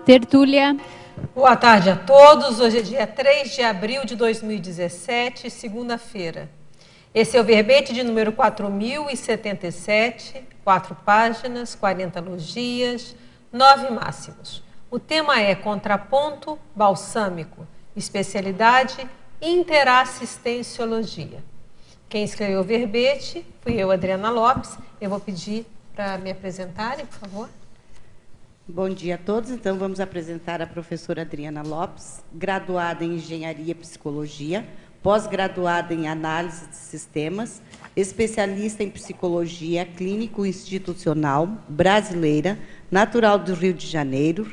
Tertúlia. Boa tarde a todos. Hoje é dia 3 de abril de 2017, segunda-feira. Esse é o verbete de número 4077, 4 páginas, 40 logias, 9 máximos. O tema é contraponto balsâmico, especialidade interassistenciologia. Quem escreveu o verbete fui eu, Adriana Lopes. Eu vou pedir para me apresentarem, por favor. Bom dia a todos. Então, vamos apresentar a professora Adriana Lopes, graduada em Engenharia e Psicologia, pós-graduada em Análise de Sistemas, especialista em Psicologia Clínico-Institucional brasileira, natural do Rio de Janeiro,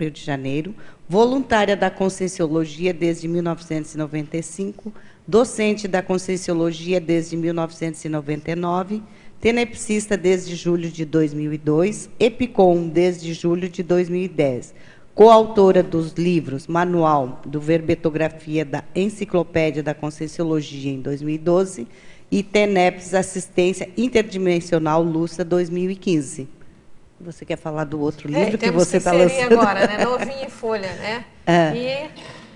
voluntária da Conscienciologia desde 1995, docente da Conscienciologia desde 1999, tenepsista desde julho de 2002, EPICOM desde julho de 2010, coautora dos livros Manual do Verbetografia da Enciclopédia da Conscienciologia em 2012 e TENEPS Assistência Interdimensional Lúcia 2015. Você quer falar do outro livro que você está lançando? Agora, né? Novinho em folha, né? E,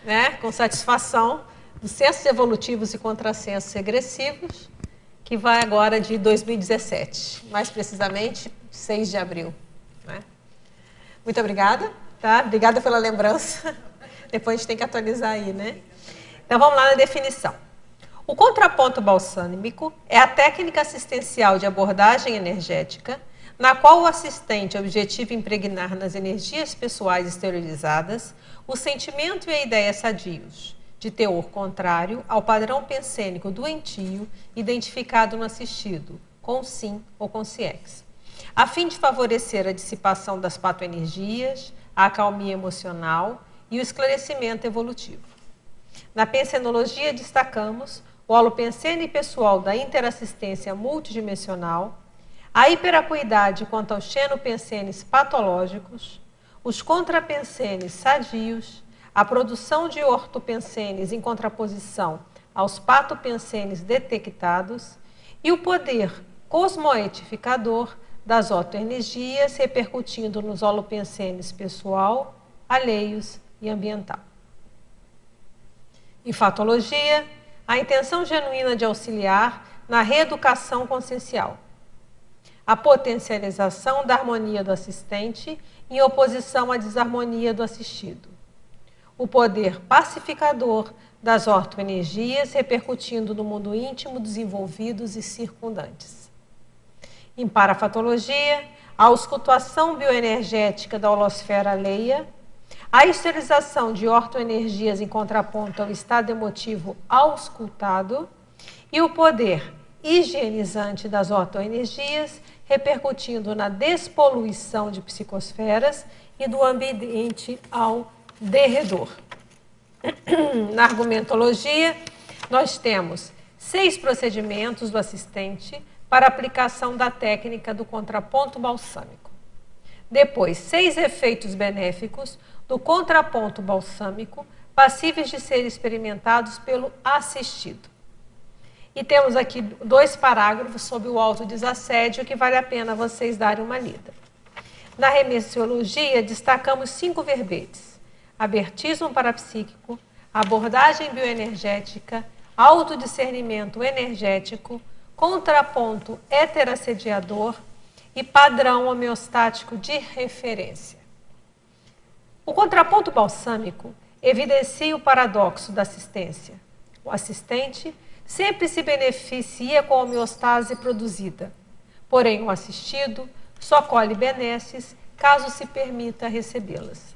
né, com satisfação, dos Sensos Evolutivos e Contrassensos Regressivos, que vai agora de 2017, mais precisamente 6 de abril. Né? Muito obrigada, tá? Obrigada pela lembrança. Depois a gente tem que atualizar aí, né? Então vamos lá na definição. O contraponto balsâmico é a técnica assistencial de abordagem energética na qual o assistente objetiva impregnar nas energias pessoais exteriorizadas o sentimento e a ideia sadios, de teor contrário ao padrão pensênico doentio identificado no assistido, com sim ou com ciex, a fim de favorecer a dissipação das patoenergias, a acalmia emocional e o esclarecimento evolutivo. Na pensenologia destacamos o holopensene pessoal da interassistência multidimensional, a hiperacuidade quanto aos xenopensenes patológicos, os contrapensenes sadios, a produção de ortopensenes em contraposição aos patopensenes detectados e o poder cosmoetificador das otoenergias repercutindo nos holopensenes pessoal, alheios e ambiental. Em fatologia, a intenção genuína de auxiliar na reeducação consciencial, a potencialização da harmonia do assistente em oposição à desarmonia do assistido, o poder pacificador das ortoenergias repercutindo no mundo íntimo dos envolvidos e circundantes. Em parafatologia, a auscultação bioenergética da holosfera alheia, a esterilização de ortoenergias em contraponto ao estado emotivo auscultado e o poder higienizante das ortoenergias repercutindo na despoluição de psicosferas e do ambiente ao derredor. Na argumentologia, nós temos 6 procedimentos do assistente para aplicação da técnica do contraponto balsâmico. Depois, 6 efeitos benéficos do contraponto balsâmico passíveis de ser experimentados pelo assistido. E temos aqui 2 parágrafos sobre o autodesassédio que vale a pena vocês darem uma lida. Na remessiologia, destacamos 5 verbetes: abertismo parapsíquico, abordagem bioenergética, autodiscernimento energético, contraponto heterassediador e padrão homeostático de referência. O contraponto balsâmico evidencia o paradoxo da assistência. O assistente sempre se beneficia com a homeostase produzida, porém o assistido só colhe benesses caso se permita recebê-las.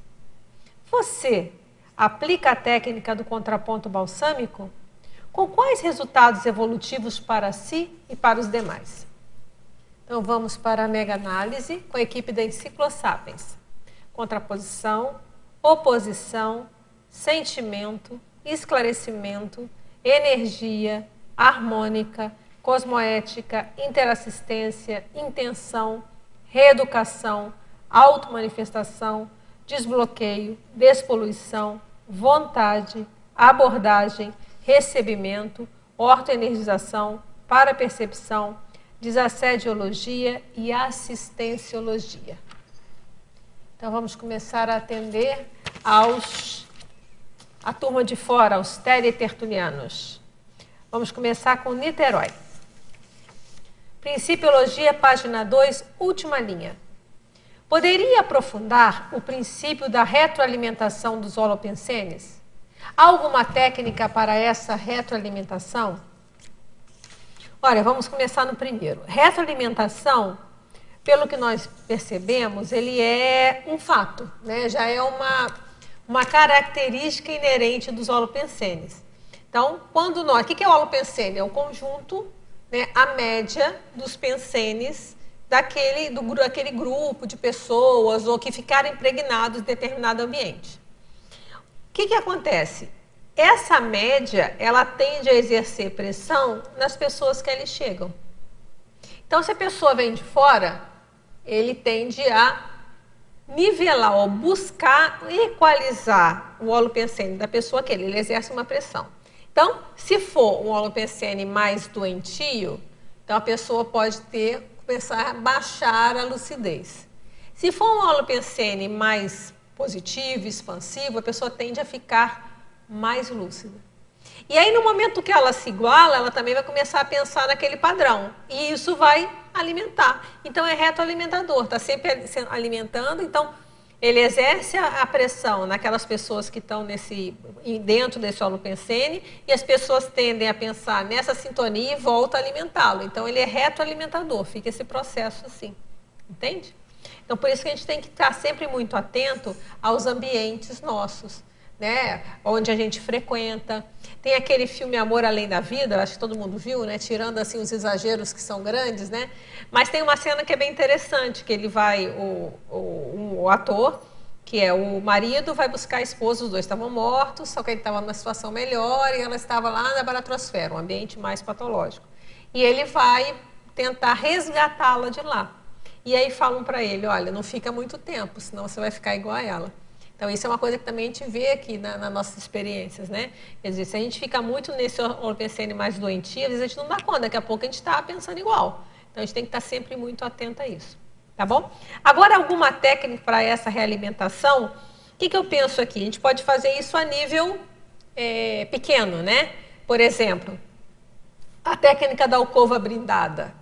Você aplica a técnica do contraponto balsâmico? Com quais resultados evolutivos para si e para os demais? Então vamos para a mega análise com a equipe da Enciclosapiens. Contraposição, oposição, sentimento, esclarecimento, energia, harmônica, cosmoética, interassistência, intenção, reeducação, automanifestação, desbloqueio, despoluição, vontade, abordagem, recebimento, ortoenergização, parapercepção, desassediologia e assistenciologia. Então vamos começar a atender a turma de fora, aos teletertulianos. Vamos começar com Niterói. Principiologia, página 2, última linha. Poderia aprofundar o princípio da retroalimentação dos holopensenes? Há alguma técnica para essa retroalimentação? Olha, vamos começar no primeiro. Retroalimentação, pelo que nós percebemos, ele é um fato, né? Já é uma característica inerente dos holopensenes. Então, o que é o holopensene? É o conjunto, né, a média dos pensenes daquele grupo de pessoas ou que ficaram impregnados em determinado ambiente. O que acontece? Essa média, ela tende a exercer pressão nas pessoas que ali chegam. Então, se a pessoa vem de fora, ele tende a nivelar ou buscar equalizar o holopensene da pessoa que ele exerce uma pressão. Então, se for um holopensene mais doentio, então a pessoa pode começar a baixar a lucidez. Se for um holopensene mais positivo, expansivo, a pessoa tende a ficar mais lúcida. E aí, no momento que ela se iguala, ela também vai começar a pensar naquele padrão. E isso vai alimentar. Então, é retroalimentador, está sempre alimentando. Então, ele exerce a pressão naquelas pessoas que estão dentro desse holopensene e as pessoas tendem a pensar nessa sintonia e volta a alimentá-lo. Então, ele é retroalimentador, fica esse processo assim. Entende? Então, por isso que a gente tem que estar sempre muito atento aos ambientes nossos, né? Onde a gente frequenta. Tem aquele filme Amor Além da Vida, acho que todo mundo viu, né? Tirando assim os exageros que são grandes, né? Mas tem uma cena que é bem interessante, que ele vai, o ator, que é o marido, vai buscar a esposa, os dois estavam mortos, só que ele estava numa situação melhor e ela estava lá na baratrosfera, um ambiente mais patológico. E ele vai tentar resgatá-la de lá. E aí falam para ele, olha, não fica muito tempo, senão você vai ficar igual a ela. Então, isso é uma coisa que também a gente vê aqui nas nossas experiências, né? Quer dizer, se a gente fica muito nesse holopensene mais doentio, às vezes a gente não dá conta, daqui a pouco a gente está pensando igual. Então, a gente tem que estar sempre muito atento a isso, tá bom? Agora, alguma técnica para essa realimentação? O que eu penso aqui? A gente pode fazer isso a nível pequeno, né? Por exemplo, a técnica da alcova brindada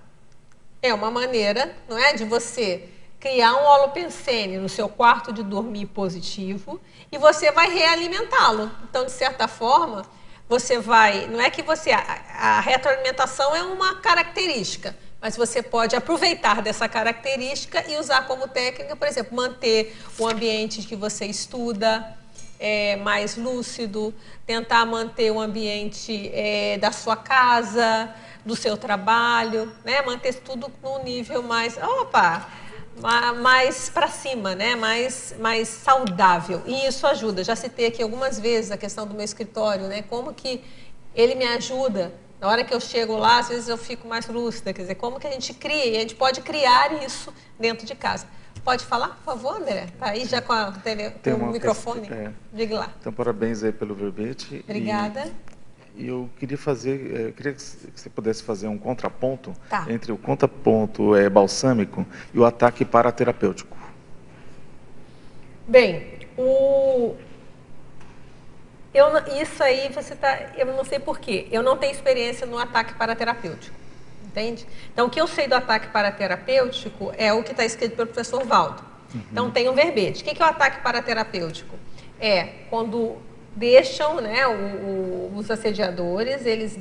é uma maneira, não é, de você criar um holopensene no seu quarto de dormir positivo e você vai realimentá-lo. Então, de certa forma, você vai... Não é que você... A retroalimentação é uma característica, mas você pode aproveitar dessa característica e usar como técnica, por exemplo, manter o ambiente que você estuda mais lúcido, tentar manter o ambiente da sua casa, do seu trabalho, né? Manter tudo num nível mais... mais para cima, né? mais saudável. E isso ajuda. Já citei aqui algumas vezes a questão do meu escritório, né? Como que ele me ajuda. Na hora que eu chego lá, às vezes eu fico mais lúcida. Quer dizer, como que a gente cria? E a gente pode criar isso dentro de casa. Pode falar, por favor, André? Está aí já com o microfone? Diga lá. Então, parabéns aí pelo verbete. Obrigada. E eu queria que você pudesse fazer um contraponto entre o contraponto balsâmico e o ataque paraterapêutico. Bem, isso aí eu não sei porquê. Eu não tenho experiência no ataque paraterapêutico, entende? Então, o que eu sei do ataque paraterapêutico é o que está escrito pelo professor Valdo. Uhum. Então, tem um verbete. O que é o ataque paraterapêutico? É quando deixam, né, os assediadores, eles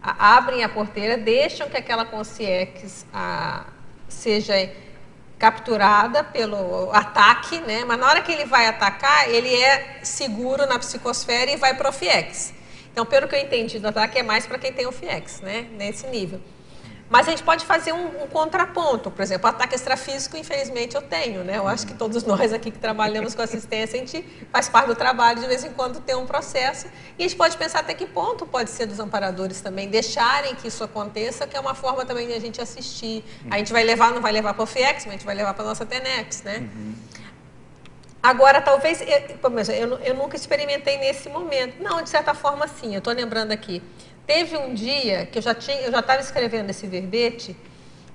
abrem a porteira, deixam que aquela consciência seja capturada pelo ataque, né, mas na hora que ele vai atacar, ele é seguro na psicosfera e vai para o FIEX. Então, pelo que eu entendi do ataque, é mais para quem tem o FIEX, né, nesse nível. Mas a gente pode fazer um contraponto, por exemplo, ataque extrafísico, infelizmente eu tenho, né? Eu acho que todos nós aqui que trabalhamos com assistência, a gente faz parte do trabalho, de vez em quando tem um processo, e a gente pode pensar até que ponto pode ser dos amparadores também deixarem que isso aconteça, que é uma forma também de a gente assistir. A gente não vai levar para o FIEX, mas a gente vai levar para a nossa TENEPS, né? Uhum. Agora, talvez, eu nunca experimentei nesse momento. Não, de certa forma, sim, eu estou lembrando aqui. Teve um dia que eu já estava escrevendo esse verbete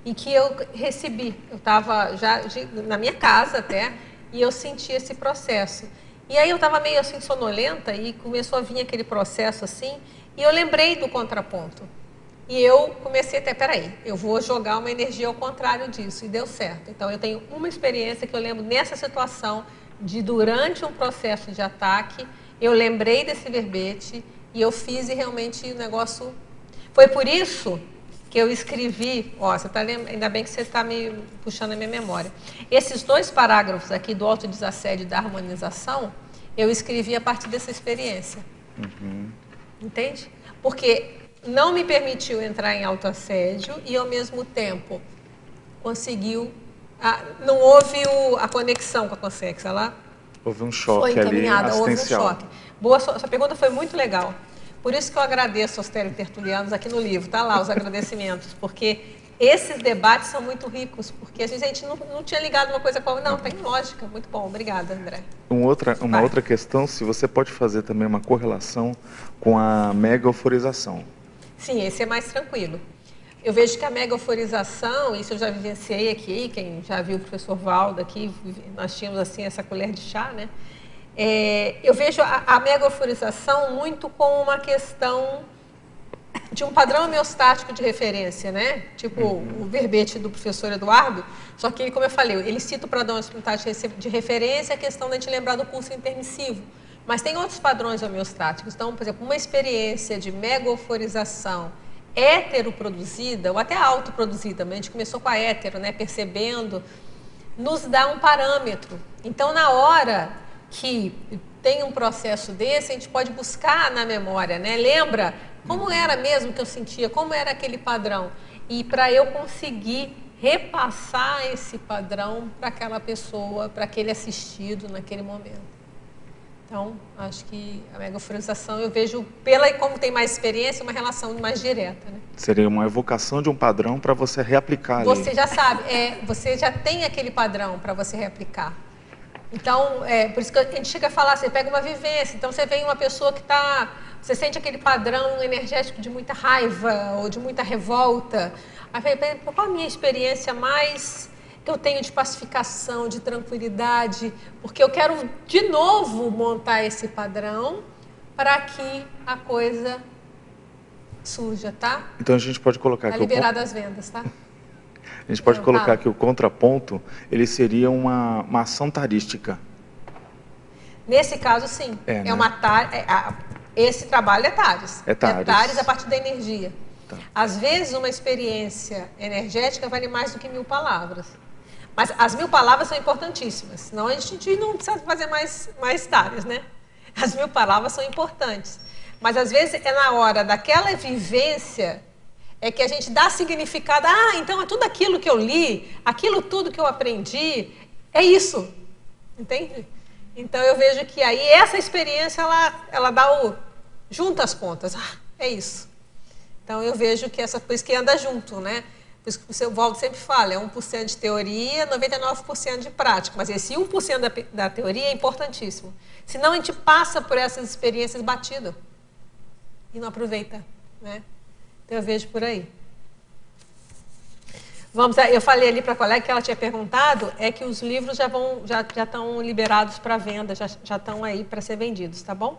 e que eu recebi. Eu estava já na minha casa até e eu senti esse processo. E aí eu estava meio assim sonolenta e começou a vir aquele processo assim, e eu lembrei do contraponto. E eu comecei até, peraí, eu vou jogar uma energia ao contrário disso, e deu certo. Então eu tenho uma experiência que eu lembro nessa situação, de durante um processo de ataque, eu lembrei desse verbete, e eu fiz e realmente o negócio... Foi por isso que eu escrevi, ó, você tá ainda bem que você está me puxando a minha memória. Esses 2 parágrafos aqui do autodesassédio e da harmonização, eu escrevi a partir dessa experiência. Entende? Porque não me permitiu entrar em autoassédio e, ao mesmo tempo, conseguiu... não houve a conexão com a consciência, ela houve um choque foi encaminhada, ali, assistencial. houve um choque. Boa, sua pergunta foi muito legal. Por isso que eu agradeço aos teletertulianos aqui no livro, tá lá os agradecimentos, porque esses debates são muito ricos, porque a gente não tinha ligado uma coisa com a outra. Não, tem lógica. Muito bom. Obrigada, André. Uma outra questão, se você pode fazer também uma correlação com a mega euforização. Sim, esse é mais tranquilo. Eu vejo que a mega euforização, isso eu já vivenciei aqui, quem já viu o professor Valdo aqui, nós tínhamos assim essa colher de chá, né? Eu vejo a mega euforização muito como uma questão de um padrão homeostático de referência, né? Tipo o verbete do professor Eduardo, só que, como eu falei, ele cita o padrão homeostático de referência, a questão de a gente lembrar do pulso intermissivo. Mas tem outros padrões homeostáticos. Então, por exemplo, uma experiência de mega euforização heteroproduzida, ou até autoproduzida, mas a gente começou com a hétero, né? Percebendo, nos dá um parâmetro. Então, na hora que tem um processo desse, a gente pode buscar na memória, né? Lembra como era mesmo que eu sentia, como era aquele padrão. E para eu conseguir repassar esse padrão para aquela pessoa, para aquele assistido naquele momento. Então, acho que a mega euforização eu vejo, como tem mais experiência, uma relação mais direta, né? Seria uma evocação de um padrão para você reaplicar ali. Você já sabe, você já tem aquele padrão para você reaplicar. Então, por isso que a gente chega a falar, você pega uma vivência, então você vê uma pessoa que você sente aquele padrão energético de muita raiva ou de muita revolta. Aí qual a minha experiência mais que eu tenho de pacificação, de tranquilidade? Porque eu quero de novo montar esse padrão para que a coisa surja, tá? Então a gente pode colocar aqui... liberar das vendas, tá? A gente pode colocar que o contraponto, ele seria uma ação tarística. Nesse caso, sim. Né? Esse trabalho é Tares. É Tares a partir da energia. Tá. Às vezes, uma experiência energética vale mais do que 1000 palavras. Mas as 1000 palavras são importantíssimas. Senão a gente não precisa fazer mais Tares, né? As 1000 palavras são importantes. Mas, às vezes, é na hora daquela vivência... é que a gente dá significado, então é tudo aquilo que eu li, aquilo tudo que eu aprendi, é isso, entende? Então eu vejo que aí essa experiência, ela dá junta as pontas, é isso. Então eu vejo que por isso que anda junto, né? Por isso que o seu Valdo sempre fala, é 1% de teoria, 99% de prática, mas esse 1% da teoria é importantíssimo. Senão a gente passa por essas experiências batido e não aproveita, né? Então, eu vejo por aí. Eu falei ali para a colega que ela tinha perguntado, é que os livros já estão liberados para venda, já estão aí para ser vendidos, tá bom?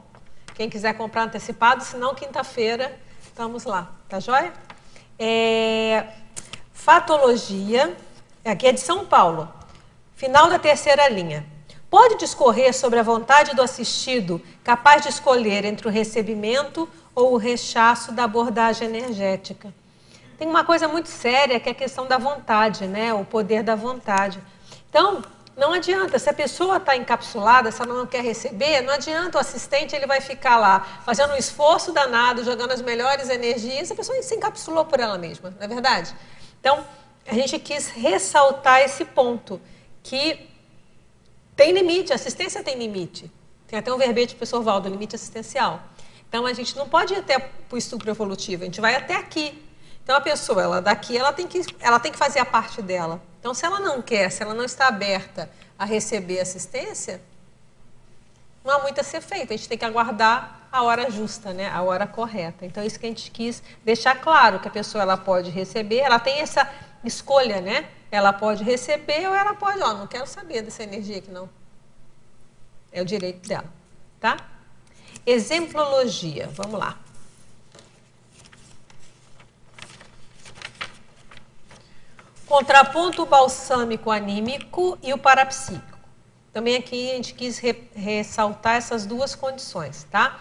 Quem quiser comprar antecipado, se não, quinta-feira, estamos lá, tá joia? Fatologia, aqui é de São Paulo, final da 3ª linha. Pode discorrer sobre a vontade do assistido capaz de escolher entre o recebimento ou o rechaço da abordagem energética? Tem uma coisa muito séria que é a questão da vontade, né? O poder da vontade. Então, não adianta, se a pessoa está encapsulada, se ela não quer receber, não adianta, o assistente ele vai ficar lá fazendo um esforço danado, jogando as melhores energias, a pessoa se encapsulou por ela mesma, não é verdade? Então, a gente quis ressaltar esse ponto, que tem limite, a assistência tem limite. Tem até um verbete do professor Valdo, limite assistencial. Então, a gente não pode ir até para o estupro evolutivo, a gente vai até aqui. Então, a pessoa, daqui, ela tem que fazer a parte dela. Então, se ela não quer, se ela não está aberta a receber assistência, não há muito a ser feito. A gente tem que aguardar a hora justa, né? A hora correta. Então, isso que a gente quis deixar claro, que a pessoa ela pode receber, ela tem essa escolha, né? Ela pode receber ou ela pode, não quero saber dessa energia aqui, não. é o direito dela, tá? Exemplologia, vamos lá. Contraponto balsâmico anímico e o parapsíquico. Também aqui a gente quis ressaltar essas duas condições, tá?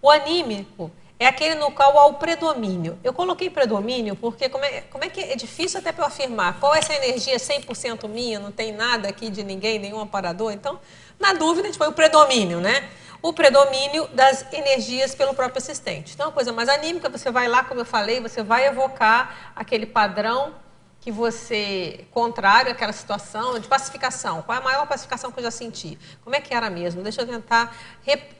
O anímico é aquele no qual há o predomínio. Eu coloquei predomínio porque como é que é difícil até para eu afirmar qual é essa energia 100% minha, não tem nada aqui de ninguém, nenhum aparador. Então, na dúvida, a gente põe o predomínio, né? O predomínio das energias pelo próprio assistente. Então, uma coisa mais anímica, você vai lá, como eu falei, você vai evocar aquele padrão que você, contrário àquela situação de pacificação. Qual é a maior pacificação que eu já senti? Como é que era mesmo? Deixa eu tentar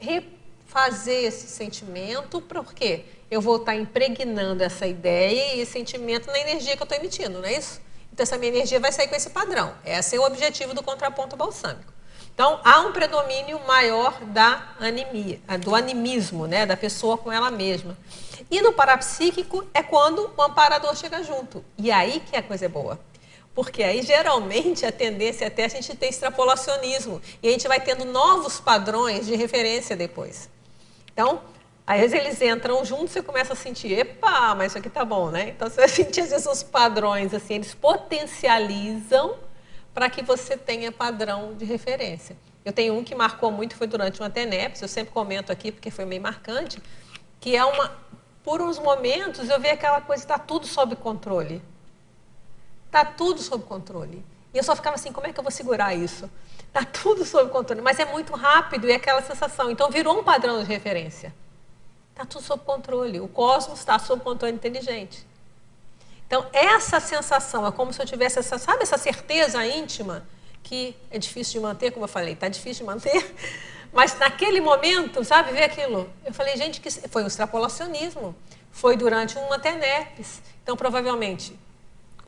refazer esse sentimento, porque eu vou estar impregnando essa ideia e esse sentimento na energia que eu estou emitindo, não é isso? Então, essa minha energia vai sair com esse padrão. Esse é o objetivo do contraponto balsâmico. Então, há um predomínio maior da anemia, do animismo, né, da pessoa com ela mesma. E no parapsíquico é quando o amparador chega junto. E aí que a coisa é boa. Porque aí, geralmente, a tendência até a gente ter extrapolacionismo. E a gente vai tendo novos padrões de referência depois. Então, às vezes eles entram juntos e você começa a sentir, epa, mas isso aqui tá bom, né? Então, você vai sentir, às vezes, os padrões, assim, eles potencializam para que você tenha padrão de referência. Eu tenho um que marcou muito, foi durante uma TENEPS, eu sempre comento aqui porque foi meio marcante, que é por uns momentos eu vi aquela coisa, está tudo sob controle. Está tudo sob controle. E eu só ficava assim, como é que eu vou segurar isso? Está tudo sob controle, mas é muito rápido e é aquela sensação. Então virou um padrão de referência. Está tudo sob controle. O cosmos está sob controle inteligente. Então, essa sensação é como se eu tivesse sabe, essa certeza íntima, que é difícil de manter, como eu falei, está difícil de manter, mas naquele momento, sabe, ver aquilo. Eu falei, gente, que foi um extrapolacionismo, foi durante uma TENEPS. Então, provavelmente,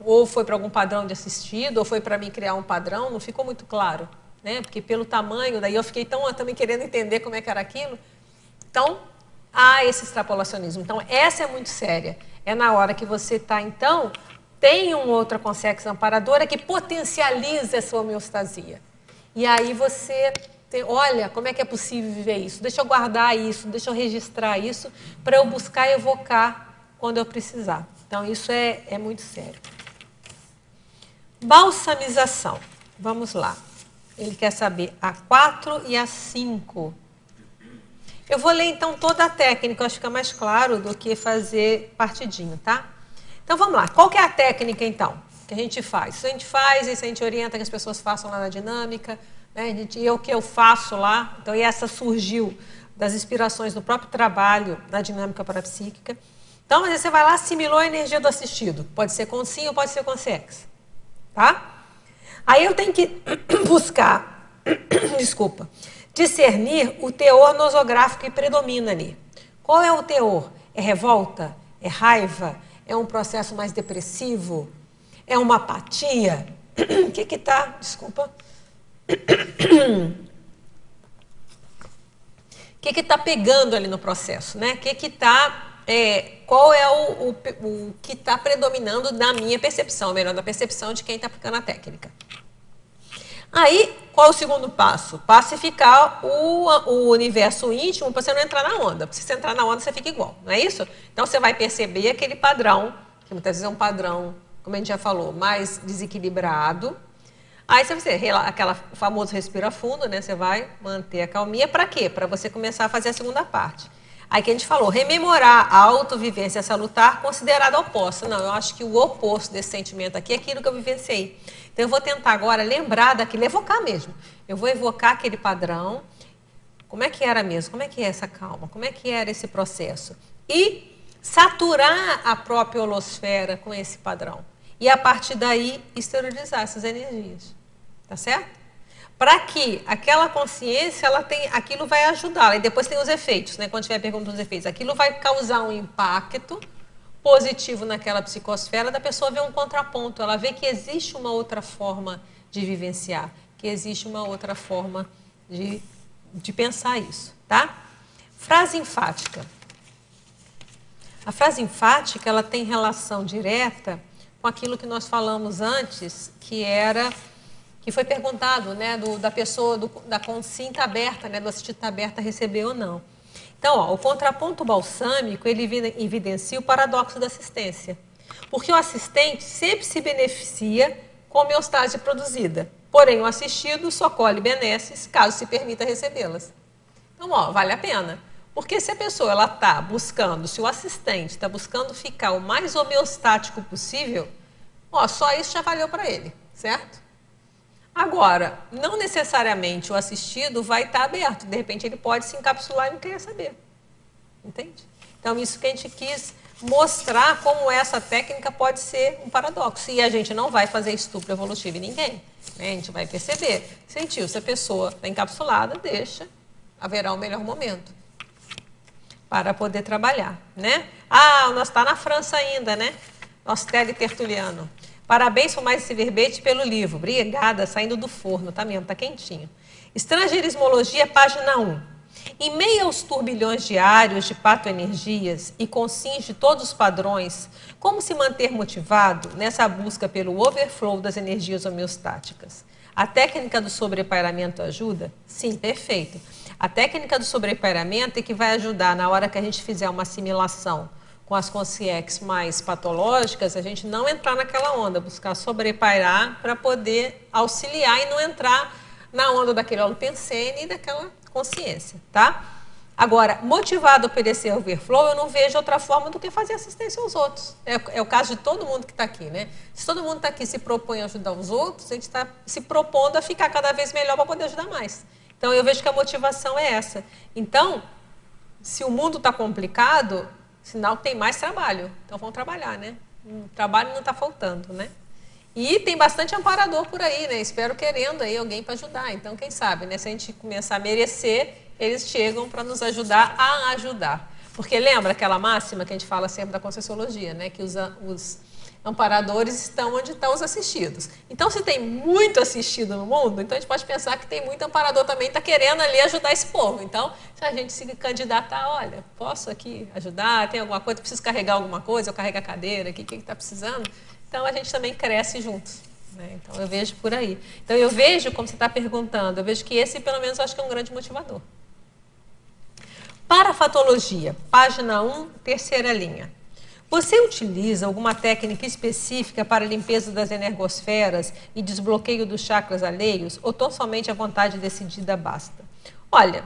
ou foi para algum padrão de assistido, ou foi para mim criar um padrão, não ficou muito claro, né? Porque pelo tamanho, daí eu fiquei também querendo entender como é que era aquilo. Então, há esse extrapolacionismo. Então, essa é muito séria. É na hora que você está, então, tem uma outra consciência amparadora que potencializa essa homeostasia. E aí você olha, como é que é possível viver isso? Deixa eu guardar isso, deixa eu registrar isso, para eu buscar e evocar quando eu precisar. Então, isso é muito sério. Balsamização. Vamos lá. Ele quer saber a 4 e a 5. Eu vou ler, então, toda a técnica, acho que fica mais claro do que fazer partidinho, tá? Então, vamos lá. Qual que é a técnica, então, que a gente faz? Isso a gente faz, isso a gente orienta que as pessoas façam lá na dinâmica, né? E o que eu faço lá. Então, e essa surgiu das inspirações do próprio trabalho na dinâmica parapsíquica. Então, às vezes você vai lá, assimilou a energia do assistido. Pode ser com sim ou pode ser com sex. Tá? Aí eu tenho que buscar, desculpa, discernir o teor nosográfico que predomina ali. Qual é o teor? É revolta? É raiva? É um processo mais depressivo? É uma apatia? O que está? Desculpa. O que está pegando ali no processo, né? Qual é o que está predominando na minha percepção, ou melhor, na percepção de quem está aplicando a técnica. Aí, qual é o segundo passo? Pacificar o universo íntimo para você não entrar na onda. Se você entrar na onda, você fica igual, não é isso? Então, você vai perceber aquele padrão, que muitas vezes é um padrão, como a gente já falou, mais desequilibrado. Aí você vai fazer aquela famosa respira fundo, né? Você vai manter a calminha. Para quê? Para você começar a fazer a segunda parte. Aí que a gente falou, rememorar a autovivência salutar considerada oposta. Não, eu acho que o oposto desse sentimento aqui é aquilo que eu vivenciei. Então, eu vou tentar agora lembrar daquilo, evocar mesmo. Eu vou evocar aquele padrão. Como é que era mesmo? Como é que é essa calma? Como é que era esse processo? E saturar a própria holosfera com esse padrão. E, a partir daí, exteriorizar essas energias. Tá certo? Para que aquela consciência, aquilo vai ajudá-la. E depois tem os efeitos, né? Quando tiver pergunta dos efeitos. Aquilo vai causar um impacto positivo naquela psicosfera, da pessoa ver um contraponto. Ela vê que existe uma outra forma de vivenciar, que existe uma outra forma de pensar isso, tá? Frase enfática. A frase enfática, ela tem relação direta com aquilo que nós falamos antes, que era que foi perguntado, né, da pessoa, da consciência está aberta, né, do assistido está aberta a receber ou não. Então, ó, o contraponto balsâmico, ele evidencia o paradoxo da assistência. Porque o assistente sempre se beneficia com a homeostase produzida. Porém, o assistido só colhe benesses caso se permita recebê-las. Então, ó, vale a pena. Porque se a pessoa está buscando, se o assistente está buscando ficar o mais homeostático possível, ó, só isso já valeu para ele, certo? Agora, não necessariamente o assistido vai estar aberto. De repente, ele pode se encapsular e não querer saber. Entende? Então, isso que a gente quis mostrar como essa técnica pode ser um paradoxo. E a gente não vai fazer estupro evolutivo em ninguém. Né? A gente vai perceber. Sentiu, se a pessoa está encapsulada, deixa, haverá um melhor momento para poder trabalhar. Né? Ah, nós está na França ainda, né? Nosso Tele Tertuliano. Parabéns por mais esse verbete pelo livro. Obrigada, saindo do forno, tá mesmo, tá quentinho. Estrangeirismologia, página 1. Em meio aos turbilhões diários de patoenergias e com sims de todos os padrões, como se manter motivado nessa busca pelo overflow das energias homeostáticas? A técnica do sobrepairamento ajuda? Sim, perfeito. A técnica do sobrepairamento é que vai ajudar na hora que a gente fizer uma assimilação com as consciências mais patológicas, a gente não entrar naquela onda, buscar sobrepairar para poder auxiliar e não entrar na onda daquele holopensene e daquela consciência, tá? Agora, motivado por esse overflow, eu não vejo outra forma do que fazer assistência aos outros. É o caso de todo mundo que está aqui, né? Se todo mundo está aqui e se propõe a ajudar os outros, a gente está se propondo a ficar cada vez melhor para poder ajudar mais. Então, eu vejo que a motivação é essa. Então, se o mundo está complicado, sinal que tem mais trabalho. Então, vamos trabalhar, né? O trabalho não está faltando, né? E tem bastante amparador por aí, né? Espero querendo aí alguém para ajudar. Então, quem sabe, né? Se a gente começar a merecer, eles chegam para nos ajudar a ajudar. Porque lembra aquela máxima que a gente fala sempre da Conscienciologia, né? Que os amparadores estão onde estão os assistidos. Então, se tem muito assistido no mundo, então a gente pode pensar que tem muito amparador também que está querendo ali ajudar esse povo. Então, se a gente se candidatar, olha, posso aqui ajudar, tem alguma coisa, preciso carregar alguma coisa, eu carrego a cadeira aqui, o que está precisando? Então, a gente também cresce juntos. Né? Então, eu vejo por aí. Então, eu vejo, como você está perguntando, eu vejo que esse, pelo menos, eu acho que é um grande motivador. Parafatologia, página 1, terceira linha. Você utiliza alguma técnica específica para a limpeza das energosferas e desbloqueio dos chakras alheios, ou tão somente a vontade decidida basta? Olha,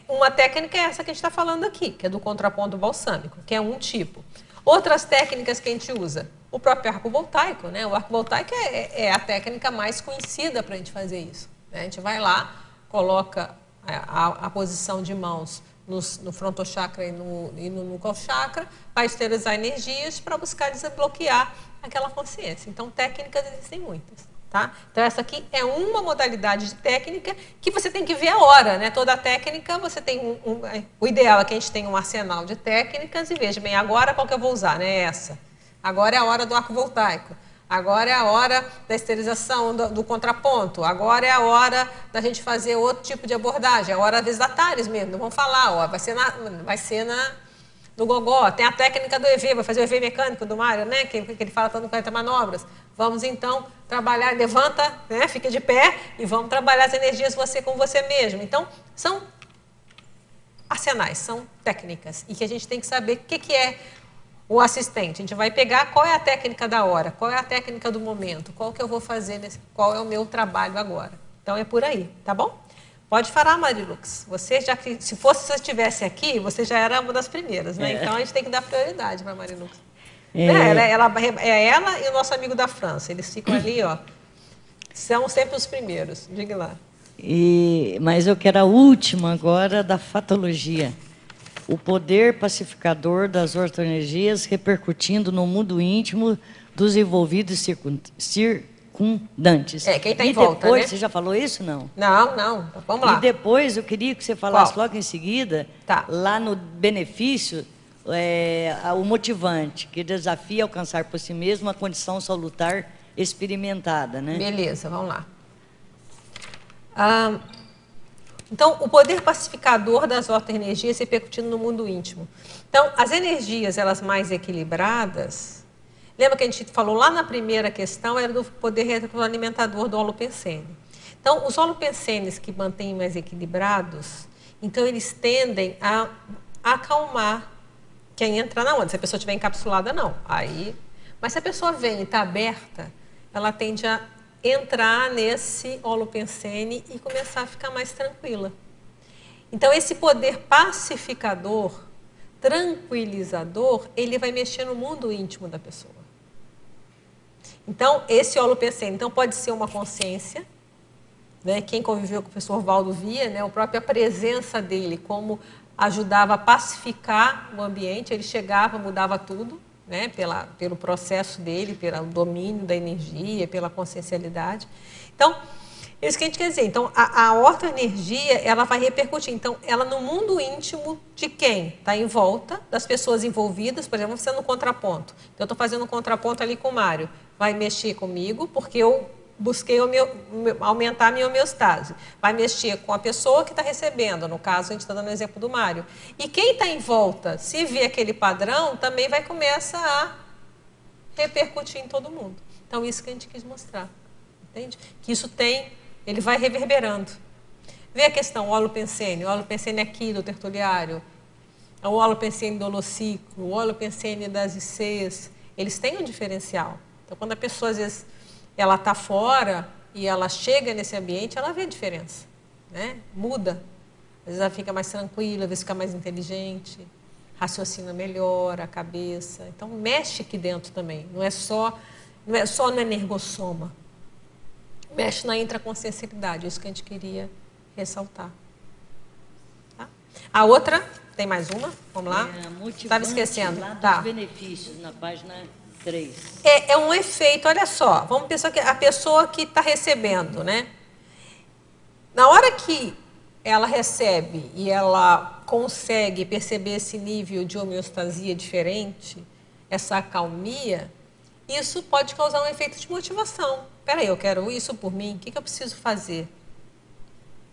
uma técnica é essa que a gente está falando aqui, que é do contraponto balsâmico, que é um tipo. Outras técnicas que a gente usa, o próprio arco voltaico, né? O arco voltaico é a técnica mais conhecida para a gente fazer isso. Né? A gente vai lá, coloca a posição de mãos no frontochakra e no nucal chakra, vai esterilizar energias para buscar desbloquear aquela consciência. Então, técnicas existem muitas. Tá? Então, essa aqui é uma modalidade de técnica que você tem que ver a hora, né? Toda técnica, você tem o ideal é que a gente tenha um arsenal de técnicas e veja, bem, agora qual que eu vou usar, né? Essa. Agora é a hora do arco voltaico. Agora é a hora da esterilização do contraponto. Agora é a hora da gente fazer outro tipo de abordagem. É a hora das atares mesmo. Não vamos falar, ó, vai ser no gogó. Tem a técnica do EV, vai fazer o EV mecânico do Mário, né? Que ele fala tanto 40 manobras. Vamos então trabalhar, levanta, né? Fica de pé e vamos trabalhar as energias você com você mesmo. Então, são arsenais, são técnicas. E que a gente tem que saber o que é o assistente. A gente vai pegar qual é a técnica da hora, qual é a técnica do momento, qual que eu vou fazer, qual é o meu trabalho agora. Então, é por aí, tá bom? Pode falar, Marilux. Você já, se você estivesse aqui, você já era uma das primeiras, né? Então, a gente tem que dar prioridade para a Marilux. Ela e o nosso amigo da França. Eles ficam ali, ó. São sempre os primeiros. Diga lá. Mas eu quero a última agora da fatologia. O poder pacificador das ortoenergias repercutindo no mundo íntimo dos envolvidos circundantes. Quem está em volta, depois, né? Você já falou isso, não? Não. Vamos lá. E depois eu queria que você falasse logo em seguida, lá no benefício, o motivante, que desafia alcançar por si mesmo a condição salutar experimentada, né? Beleza, vamos lá. Então, o poder pacificador das ortoenergias repercutindo no mundo íntimo. Então, as energias, elas mais equilibradas, Lembra que a gente falou lá na primeira questão, era do poder retroalimentador do holopensene. Então, os holopensenes que mantêm mais equilibrados, então eles tendem a acalmar quem entrar na onda. Se a pessoa estiver encapsulada, não. Mas se a pessoa vem e está aberta, ela tende a entrar nesse holopensene e começar a ficar mais tranquila. Então, esse poder pacificador, tranquilizador, ele vai mexer no mundo íntimo da pessoa. Então, esse holopensene, então, pode ser uma consciência, né? Quem conviveu com o professor Valdo via, né? A própria presença dele, como ajudava a pacificar o ambiente, ele chegava, mudava tudo, né? Pelo processo dele, pelo domínio da energia, pela consciencialidade. Então, é isso que a gente quer dizer. Então, a ortoenergia, ela vai repercutir. Então, ela no mundo íntimo de quem está em volta, das pessoas envolvidas, por exemplo, vamos fazer no contraponto. Então, eu estou fazendo um contraponto ali com o Mário. Vai mexer comigo, porque eu busquei aumentar a minha homeostase. Vai mexer com a pessoa que está recebendo. No caso, a gente está dando o exemplo do Mário. E quem está em volta, se vê aquele padrão, também vai começar a repercutir em todo mundo. Então, isso que a gente quis mostrar. Entende? Que isso ele vai reverberando. Vê a questão, o holopensene. O holopensene aqui do tertuliário, o holopensene do holociclo, o holopensene das ICs, eles têm um diferencial. Então, quando a pessoa, às vezes, ela está fora e ela chega nesse ambiente, ela vê a diferença, né? Muda. Às vezes ela fica mais tranquila, às vezes fica mais inteligente, raciocina melhor a cabeça. Então, mexe aqui dentro também. Não é só no energossoma. Mexe na intraconsciencialidade. É isso que a gente queria ressaltar. Tá? A outra, tem mais uma? Vamos lá? Estava esquecendo. Lá dos benefícios, na página 3. É um efeito, olha só. Vamos pensar que a pessoa que está recebendo, né? Na hora que ela recebe e ela consegue perceber esse nível de homeostasia diferente, essa acalmia, isso pode causar um efeito de motivação. Espera aí, eu quero isso por mim, o que eu preciso fazer?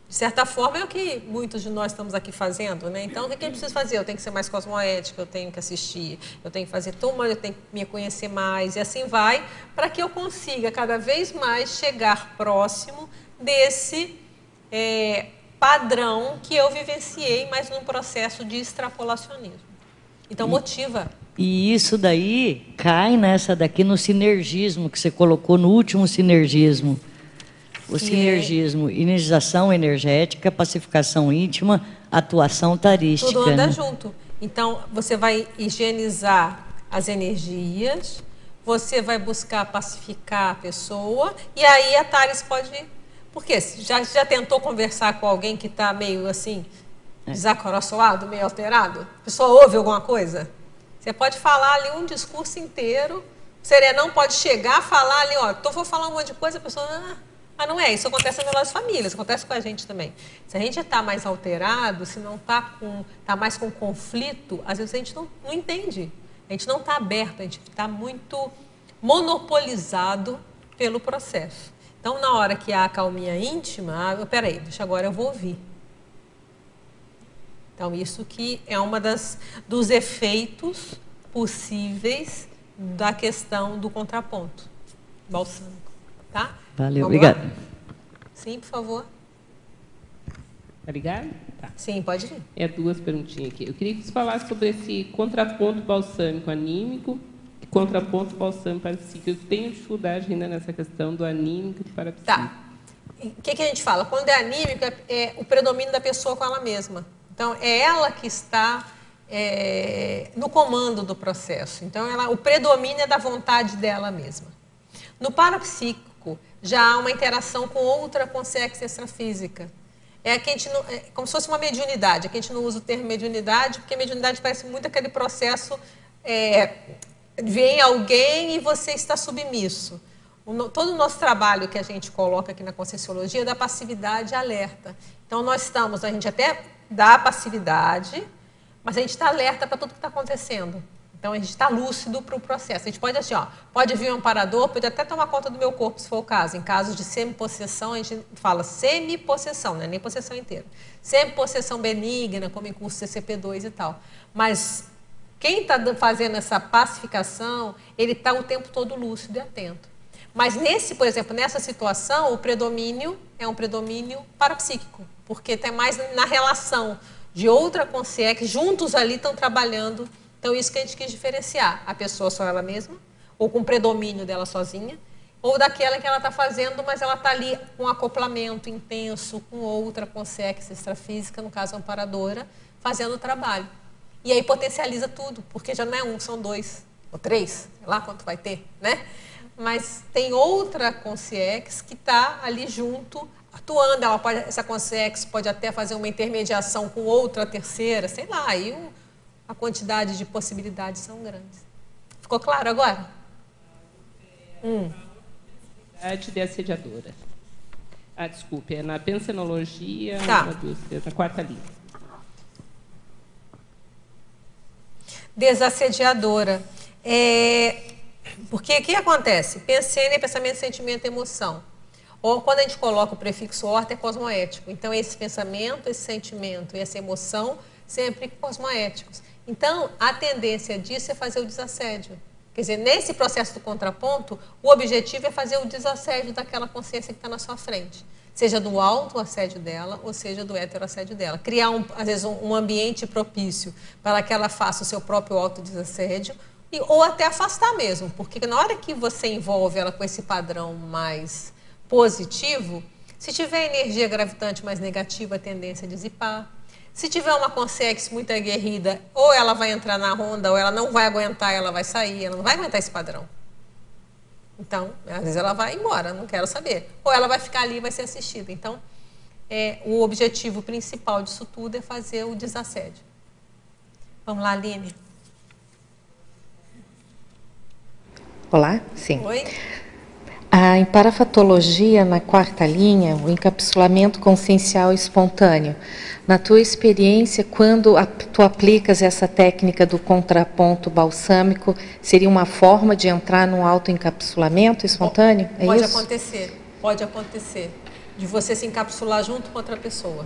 De certa forma, é o que muitos de nós estamos aqui fazendo, né? Então, o que eu preciso fazer? Eu tenho que ser mais cosmoética, eu tenho que assistir, eu tenho que fazer turma, eu tenho que me conhecer mais, e assim vai, para que eu consiga cada vez mais chegar próximo desse padrão que eu vivenciei, mas num processo de extrapolacionismo. Então, motiva. E isso daí cai nessa daqui no sinergismo que você colocou no último sinergismo. O sinergismo, iniciação energética, pacificação íntima, atuação tarística. Tudo anda junto. Então, você vai higienizar as energias, você vai buscar pacificar a pessoa, e aí a Taris pode... Por quê? Já tentou conversar com alguém que está meio assim, desacoroçoado, meio alterado? A pessoa ouve alguma coisa? Você pode falar ali um discurso inteiro, o serenão pode chegar, falar ali, ó, então vou falar um monte de coisa, a pessoa... não é, isso acontece nas famílias, acontece com a gente também. Se a gente está mais alterado, se não está mais com conflito, às vezes a gente não entende. A gente não está aberto, a gente está muito monopolizado pelo processo. Então, na hora que há a calminha íntima, peraí, deixa agora eu vou ouvir. Então, isso que é uma dos efeitos possíveis da questão do contraponto balsâmico, tá? Valeu, obrigada. Sim, por favor. Obrigada. Tá. Sim, pode vir. 2 perguntinhas aqui. Eu queria que você falasse sobre esse contraponto balsâmico anímico e contraponto balsâmico parapsíquico. Eu tenho dificuldade ainda nessa questão do anímico e do parapsíquico. Tá. O que a gente fala? Quando é anímico, é o predomínio da pessoa com ela mesma. Então, é ela que está no comando do processo. Então, o predomínio é da vontade dela mesma. No parapsíquico, já há uma interação com outra consciência extrafísica. Como se fosse uma mediunidade. Aqui a gente não usa o termo mediunidade, porque mediunidade parece muito aquele processo, vem alguém e você está submisso. Todo o nosso trabalho que a gente coloca aqui na Conscienciologia é da passividade e alerta. Então, a gente até dá a passividade, mas a gente está alerta para tudo que está acontecendo. Então, a gente está lúcido para o processo. A gente pode, assim, pode vir um amparador, pode até tomar conta do meu corpo, se for o caso. Em casos de semipossessão, a gente fala semipossessão, não é nem possessão inteira. Semipossessão benigna, como em curso CCP2 e tal. Mas Quem está fazendo essa pacificação, ele está o tempo todo lúcido e atento. Mas, por exemplo, nessa situação, o predomínio é um predomínio parapsíquico, porque está mais na relação de outra consciência, juntos ali estão trabalhando. Então, isso que a gente quis diferenciar. A pessoa só ela mesma, ou com o predomínio dela sozinha, ou daquela que ela está fazendo, mas ela está ali com um acoplamento intenso com outra consciência extrafísica, no caso a amparadora, fazendo o trabalho. E aí potencializa tudo, porque já não é um, são 2 ou 3, sei lá quanto vai ter, né? Mas tem outra consciência que está ali junto, atuando. Essa consciência pode até fazer uma intermediação com outra terceira, sei lá, aí a quantidade de possibilidades são grandes. Ficou claro agora? De assediadora. Desculpe, é na pensenologia, tá. Na quarta linha. Desassediadora. Porque o que acontece? Pensene, pensamento, sentimento, emoção. Ou quando a gente coloca o prefixo orta, é cosmoético. Então, esse pensamento, esse sentimento e essa emoção, sempre cosmoéticos. Então, a tendência disso é fazer o desassédio. Quer dizer, nesse processo do contraponto, o objetivo é fazer o desassédio daquela consciência que está na sua frente. Seja do auto-assédio dela, ou seja do heteroassédio dela. Criar, às vezes, um ambiente propício para que ela faça o seu próprio auto-desassédio, ou até afastar mesmo. Porque na hora que você envolve ela com esse padrão mais positivo, se tiver energia gravitante mais negativa, a tendência é dissipar. Se tiver uma consciência muito aguerrida, ou ela vai entrar na onda, ou ela não vai aguentar, ela vai sair, ela não vai aguentar esse padrão. Então, às vezes ela vai embora, não quero saber. Ou ela vai ficar ali e vai ser assistida. Então, o objetivo principal disso tudo é fazer o desassédio. Vamos lá, Aline. Olá, sim. Oi. Em parafatologia, na quarta linha, o encapsulamento consciencial espontâneo. Na tua experiência, quando tu aplicas essa técnica do contraponto balsâmico, seria uma forma de entrar num autoencapsulamento espontâneo? Pode acontecer. De você se encapsular junto com outra pessoa.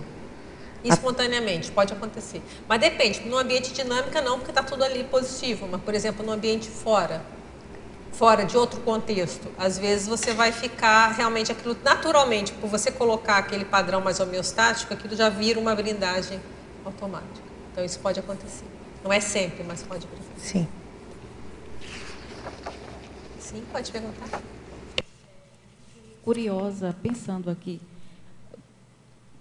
Espontaneamente, pode acontecer. Mas depende, no ambiente dinâmico não, porque está tudo ali positivo. Mas, por exemplo, no ambiente fora de outro contexto, às vezes você vai ficar realmente aquilo naturalmente, por você colocar aquele padrão mais homeostático, aquilo já vira uma blindagem automática. Então isso pode acontecer. Não é sempre, mas pode acontecer. Sim. Sim, pode perguntar. Curiosa, pensando aqui,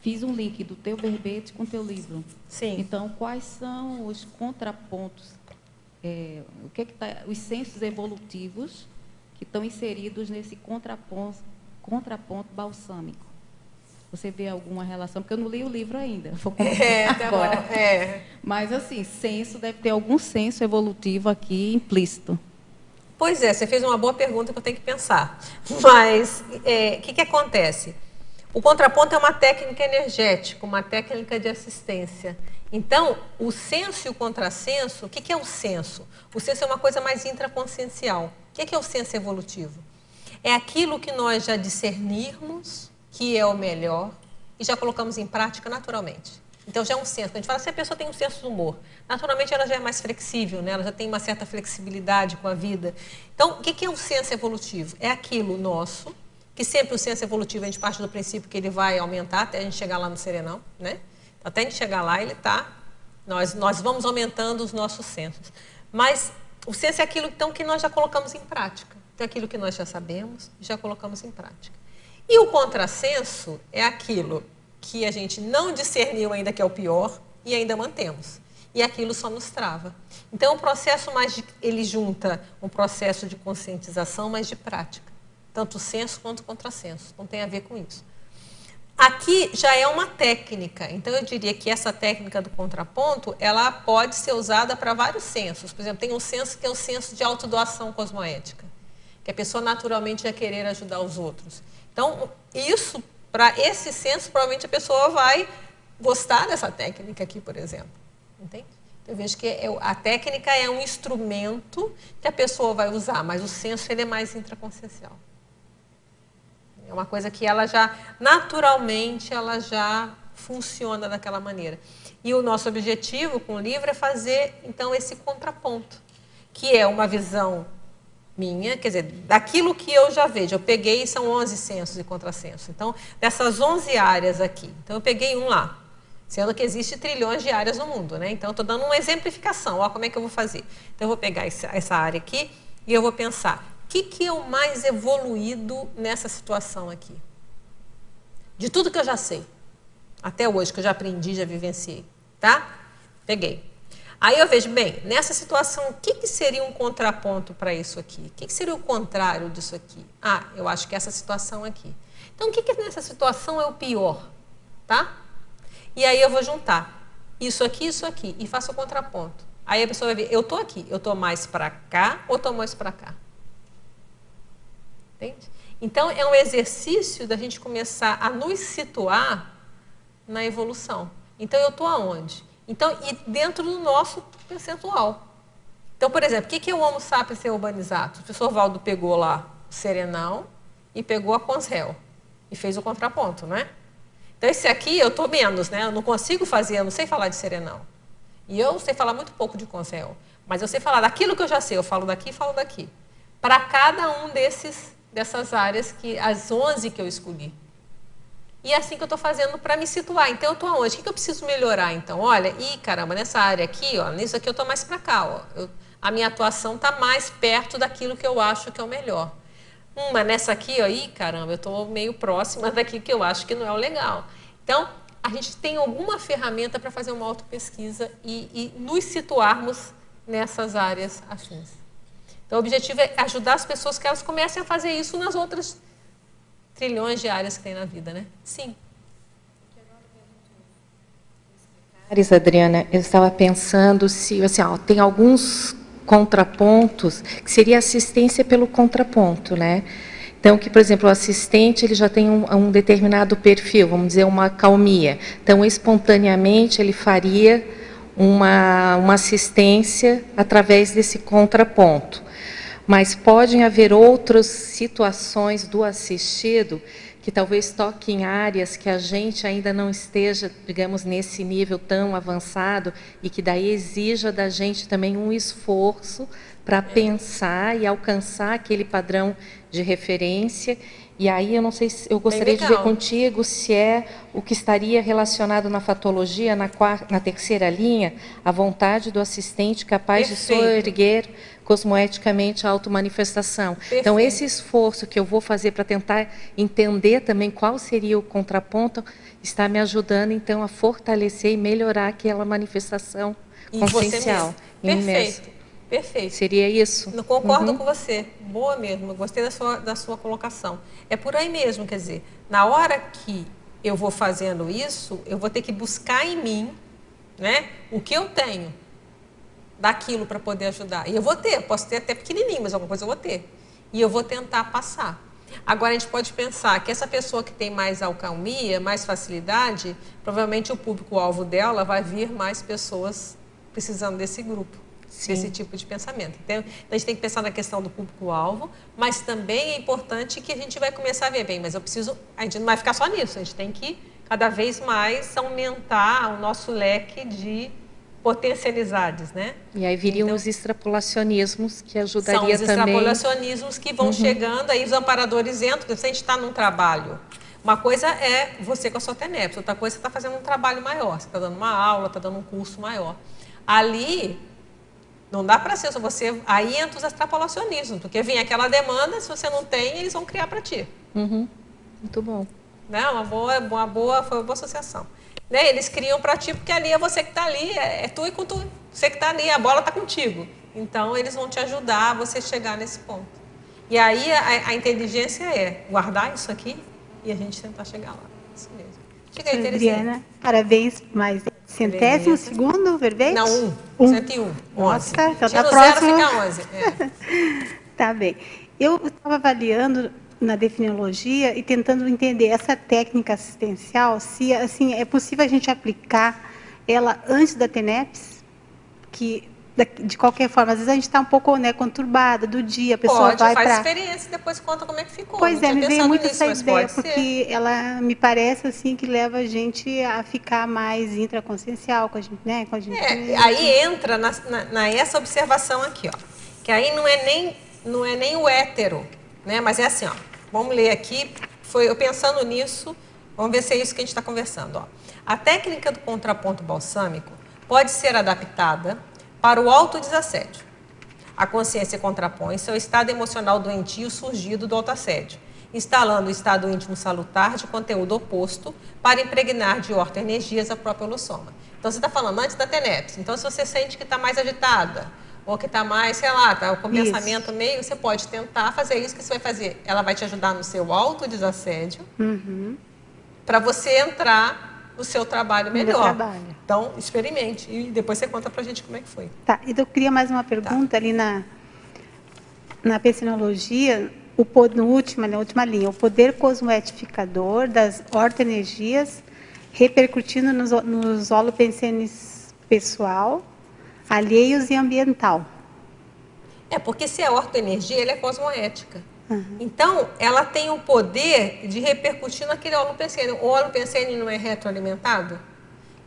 fiz um link do teu verbete com o teu livro. Sim. Então, quais são os contrapontos? O que tá, os sensos evolutivos que estão inseridos nesse contraponto balsâmico? Você vê alguma relação? Porque eu não li o livro ainda. Vou tá agora. Bom, Mas, assim, senso, deve ter algum senso evolutivo aqui implícito. Pois é, você fez uma boa pergunta que eu tenho que pensar. Mas, o que acontece? O contraponto é uma técnica energética, uma técnica de assistência. Então, o senso e o contrassenso, o que é o senso? O senso é uma coisa mais intraconsciencial. O que é o senso evolutivo? É aquilo que nós já discernirmos que é o melhor e já colocamos em prática naturalmente. Então, já é um senso. Quando a gente fala, se a pessoa tem um senso de humor, naturalmente ela já é mais flexível, né? Ela já tem uma certa flexibilidade com a vida. Então, o que é o senso evolutivo? É aquilo nosso, que sempre o senso evolutivo, a gente parte do princípio que ele vai aumentar até a gente chegar lá no serenão, né? Até a gente chegar lá, ele está... Nós vamos aumentando os nossos sensos. Mas o senso é aquilo, então, que nós já colocamos em prática. Então, é aquilo que nós já sabemos e já colocamos em prática. E o contrassenso é aquilo que a gente não discerniu ainda que é o pior e ainda mantemos. E aquilo só nos trava. Então, o processo ele junta um processo de conscientização, mas de prática. Tanto o senso quanto o contrassenso. Não tem a ver com isso. Aqui já é uma técnica, então eu diria que essa técnica do contraponto, ela pode ser usada para vários sensos. Por exemplo, tem um senso que é o senso de autodoação cosmoética, que a pessoa naturalmente vai querer ajudar os outros. Então, para esse senso, provavelmente a pessoa vai gostar dessa técnica aqui, por exemplo. Entende? Então, eu vejo que a técnica é um instrumento que a pessoa vai usar, mas o senso ele é mais intraconsciencial. É uma coisa que ela já, naturalmente, ela já funciona daquela maneira. E o nosso objetivo com o livro é fazer, então, esse contraponto, que é uma visão minha, quer dizer, daquilo que eu já vejo. Eu peguei, são 11 censos e contrassensos. Então, dessas 11 áreas aqui, então eu peguei um lá, sendo que existe trilhões de áreas no mundo, né? Então, estou dando uma exemplificação, ó, como é que eu vou fazer. Então, eu vou pegar essa área aqui e eu vou pensar, o que é o mais evoluído nessa situação aqui? De tudo que eu já sei, até hoje, que eu já aprendi, já vivenciei, tá? Peguei. Aí eu vejo, bem, nessa situação, o que seria um contraponto para isso aqui? O que seria o contrário disso aqui? Ah, eu acho que essa situação aqui. Então, o que nessa situação é o pior? Tá? E aí eu vou juntar isso aqui e faço o contraponto. Aí a pessoa vai ver, eu estou aqui, eu estou mais para cá ou estou mais para cá? Entende? Então, é um exercício da gente começar a nos situar na evolução. Então, eu estou aonde? Então, e dentro do nosso percentual. Então, por exemplo, o que é o Homo sapiens urbanizado? O professor Valdo pegou lá o serenão e pegou a Consréu e fez o contraponto, não é? Então, esse aqui eu estou menos, né? Eu não consigo fazer, eu não sei falar de serenão. E eu sei falar muito pouco de Consréu. Mas eu sei falar daquilo que eu já sei, eu falo daqui e falo daqui. Para cada um dessas áreas, as 11 que eu escolhi. E é assim que eu estou fazendo para me situar. Então, eu estou aonde? O que eu preciso melhorar? Então, olha, caramba, nessa área aqui, ó, nisso aqui eu estou mais para cá. Ó, a minha atuação está mais perto daquilo que eu acho que é o melhor. Mas nessa aqui, ó, caramba, eu estou meio próxima daquilo que eu acho que não é o legal. Então, a gente tem alguma ferramenta para fazer uma autopesquisa e nos situarmos nessas áreas afins. Então, o objetivo é ajudar as pessoas que elas comecem a fazer isso nas outras trilhões de áreas que tem na vida, né? Sim. Adriana, eu estava pensando se, assim, ó, tem alguns contrapontos que seria assistência pelo contraponto, né? Então, que, por exemplo, o assistente ele já tem um determinado perfil, vamos dizer, uma acalmia. Então, espontaneamente, ele faria uma assistência através desse contraponto. Mas podem haver outras situações do assistido que talvez toquem em áreas que a gente ainda não esteja, digamos, nesse nível tão avançado e que daí exija da gente também um esforço para pensar e alcançar aquele padrão de referência. E aí eu não sei se eu gostaria de ver contigo se é o que estaria relacionado na fatologia, na terceira linha, a vontade do assistente capaz de soerguer cosmoeticamente a automanifestação. Então, esse esforço que eu vou fazer para tentar entender também qual seria o contraponto, está me ajudando, então, a fortalecer e melhorar aquela manifestação consciencial. Perfeito. Perfeito. Seria isso? Eu concordo com você. Boa mesmo. Eu gostei da sua colocação. É por aí mesmo, quer dizer, na hora que eu vou fazendo isso, eu vou ter que buscar em mim, né, o que eu tenho daquilo para poder ajudar. E eu vou ter, posso ter até pequenininho, mas alguma coisa eu vou ter. E eu vou tentar passar. Agora, a gente pode pensar que essa pessoa que tem mais acalmia, mais facilidade, provavelmente o público-alvo dela vai vir mais pessoas precisando desse grupo. Sim. Desse tipo de pensamento. Então, a gente tem que pensar na questão do público-alvo, mas também é importante que a gente vai começar a ver, bem, mas a gente não vai ficar só nisso, a gente tem que cada vez mais aumentar o nosso leque de potencialidades, né? E aí viriam os extrapolacionismos que ajudaria também. São os extrapolacionismos que vão chegando, aí os amparadores entram, porque se a gente está num trabalho, uma coisa é você com a sua TENEPS, outra coisa você está fazendo um trabalho maior, você está dando uma aula, está dando um curso maior. Ali não dá para ser só você, aí entra os extrapolacionismos, porque vem aquela demanda, se você não tem, eles vão criar para ti. Muito bom. Né? Foi uma boa associação. Né? Eles criam para ti, porque ali é você que está ali, é tu e com tu, você que está ali, a bola está contigo. Então, eles vão te ajudar a você chegar nesse ponto. E aí, a inteligência é guardar isso aqui e a gente tentar chegar lá. Isso mesmo. Chega aí, Adriana, parabéns, mas centésimo segundo verbete? Não, 101. Nossa, então tá próximo. 0 fica 11. Tá bem. Eu estava avaliando na definologia e tentando entender essa técnica assistencial, se assim, é possível a gente aplicar ela antes da TENEPS, que de qualquer forma, às vezes a gente está um pouco, né, conturbada do dia, a pessoa vai para... faz experiência e depois conta como é que ficou. Pois é, me veio muito essa ideia, porque ela me parece assim que leva a gente a ficar mais intraconsciencial com a gente, né? Com a gente... Aí entra essa observação aqui, ó, que aí não é nem o hétero, né? Mas é assim, ó, vamos ler aqui, eu pensando nisso, vamos ver se é isso que a gente está conversando, ó. A técnica do contraponto balsâmico pode ser adaptada para o autodesassédio. A consciência contrapõe-se ao estado emocional doentio surgido do autoassédio, instalando o estado íntimo salutar de conteúdo oposto para impregnar de ortoenergias a própria holossoma. Então, você está falando antes da TENEPS. Então, se você sente que está mais agitada, ou que está mais, sei lá, está com o pensamento meio, você pode tentar fazer isso que você vai fazer. Ela vai te ajudar no seu autodesassédio, para você entrar o seu trabalho melhor. Então, experimente. E depois você conta pra gente como é que foi. Tá, e eu queria mais uma pergunta ali na psinologia, na última linha, o poder cosmoetificador das ortoenergias repercutindo nos holopensenes pessoal, alheios e ambiental. Porque se é ortoenergia, ela é cosmoética. Então, ela tem o poder de repercutir naquele holopensene. O holopensene não é retroalimentado?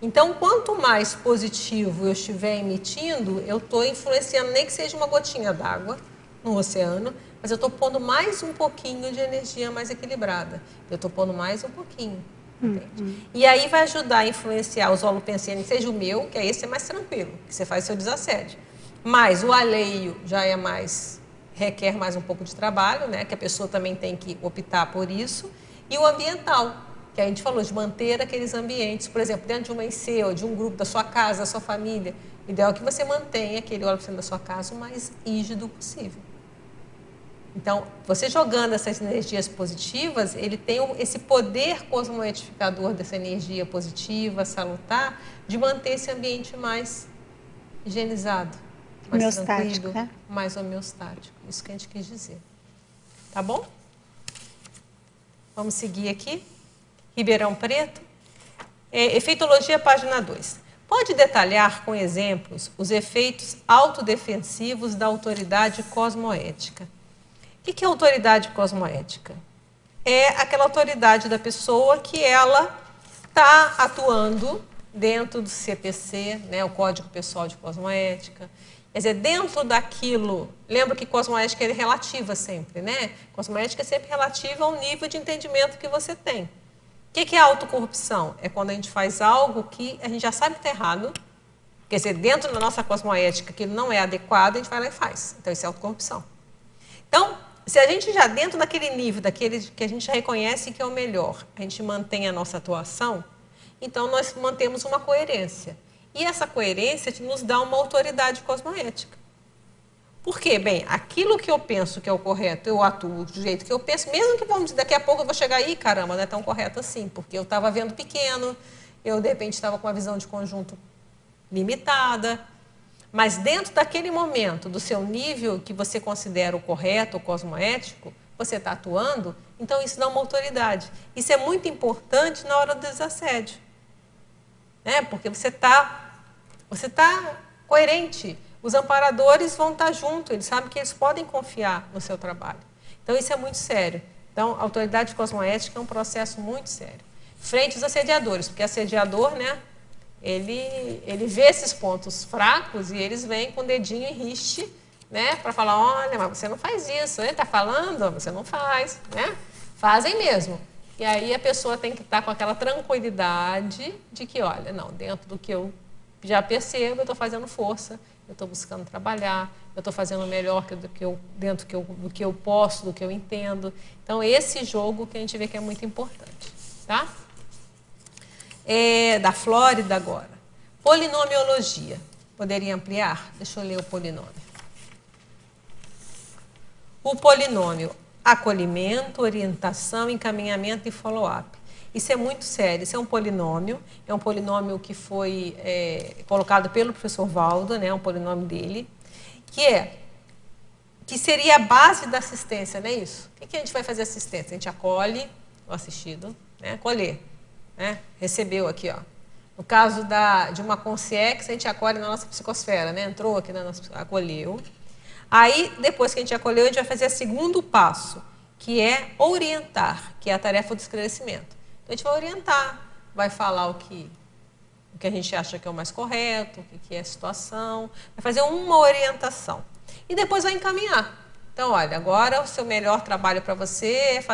Então, quanto mais positivo eu estiver emitindo, eu estou influenciando, nem que seja uma gotinha d'água no oceano, mas eu estou pondo mais um pouquinho de energia mais equilibrada. Eu estou pondo mais um pouquinho. Entende? E aí vai ajudar a influenciar os holopensenes, seja o meu, que aí esse é mais tranquilo, que você faz seu desassédio. Mas o alheio já é mais... requer mais um pouco de trabalho, né? Que a pessoa também tem que optar por isso. E o ambiental, que a gente falou de manter aqueles ambientes, por exemplo, dentro de uma IC ou de um grupo da sua casa, da sua família, o ideal é que você mantenha aquele holopensene da sua casa o mais rígido possível. Então, você jogando essas energias positivas, ele tem esse poder cosmoetificador dessa energia positiva, salutar, de manter esse ambiente mais higienizado. Mais homeostático, né? Mais homeostático. Isso que a gente quis dizer. Tá bom? Vamos seguir aqui. Ribeirão Preto. Efeitologia, página 2. Pode detalhar com exemplos os efeitos autodefensivos da autoridade cosmoética. O que é autoridade cosmoética? É aquela autoridade da pessoa que ela está atuando dentro do CPC, né, o Código Pessoal de Cosmoética. Quer dizer, dentro daquilo, lembra que cosmoética é relativa sempre, né? Cosmoética é sempre relativa ao nível de entendimento que você tem. O que é autocorrupção? É quando a gente faz algo que a gente já sabe que está errado, quer dizer, dentro da nossa cosmoética, que não é adequado, a gente vai lá e faz. Então, isso é autocorrupção. Então, se a gente já dentro daquele nível, daquele que a gente já reconhece que é o melhor, a gente mantém a nossa atuação, então nós mantemos uma coerência. E essa coerência nos dá uma autoridade cosmoética. Por quê? Bem, aquilo que eu penso que é o correto, eu atuo do jeito que eu penso, mesmo que vamos, daqui a pouco eu vou chegar aí, caramba, não é tão correto assim, porque eu estava vendo pequeno, eu de repente estava com uma visão de conjunto limitada, mas dentro daquele momento, do seu nível que você considera o correto, o cosmoético, você está atuando, então isso dá uma autoridade. Isso é muito importante na hora do desassédio. Né? Porque você está coerente. Os amparadores vão estar junto, eles sabem que eles podem confiar no seu trabalho. Então, isso é muito sério. Então, a autoridade cosmoética é um processo muito sério. Frente aos assediadores, porque assediador, né, ele vê esses pontos fracos e eles vêm com o dedinho em riste, né, para falar, olha, mas você não faz isso, ele está falando, você não faz, né? Fazem mesmo. E aí a pessoa tem que estar com aquela tranquilidade de que, olha, não, dentro do que eu já percebo, eu estou fazendo força, eu estou buscando trabalhar, eu estou fazendo o melhor dentro do que eu posso, do que eu entendo. Então, esse jogo que a gente vê que é muito importante, tá? Da Flórida agora. Polinomiologia. Poderia ampliar? Deixa eu ler o polinômio. O polinômio, acolhimento, orientação, encaminhamento e follow-up. Isso é muito sério, isso é um polinômio que foi colocado pelo professor Valdo, né, um polinômio dele, que seria a base da assistência, não é isso? O que a gente vai fazer assistência? A gente acolhe o assistido, né, acolher, né, recebeu aqui, ó, No caso de uma consciência, a gente acolhe na nossa psicosfera, né? Entrou aqui na nossa, acolheu. Aí, depois que a gente acolheu, a gente vai fazer o segundo passo, que é orientar, que é a tarefa do esclarecimento. Então, a gente vai orientar, vai falar o que a gente acha que é o mais correto, o que é a situação, vai fazer uma orientação. E depois vai encaminhar. Então, olha, agora o seu melhor trabalho para você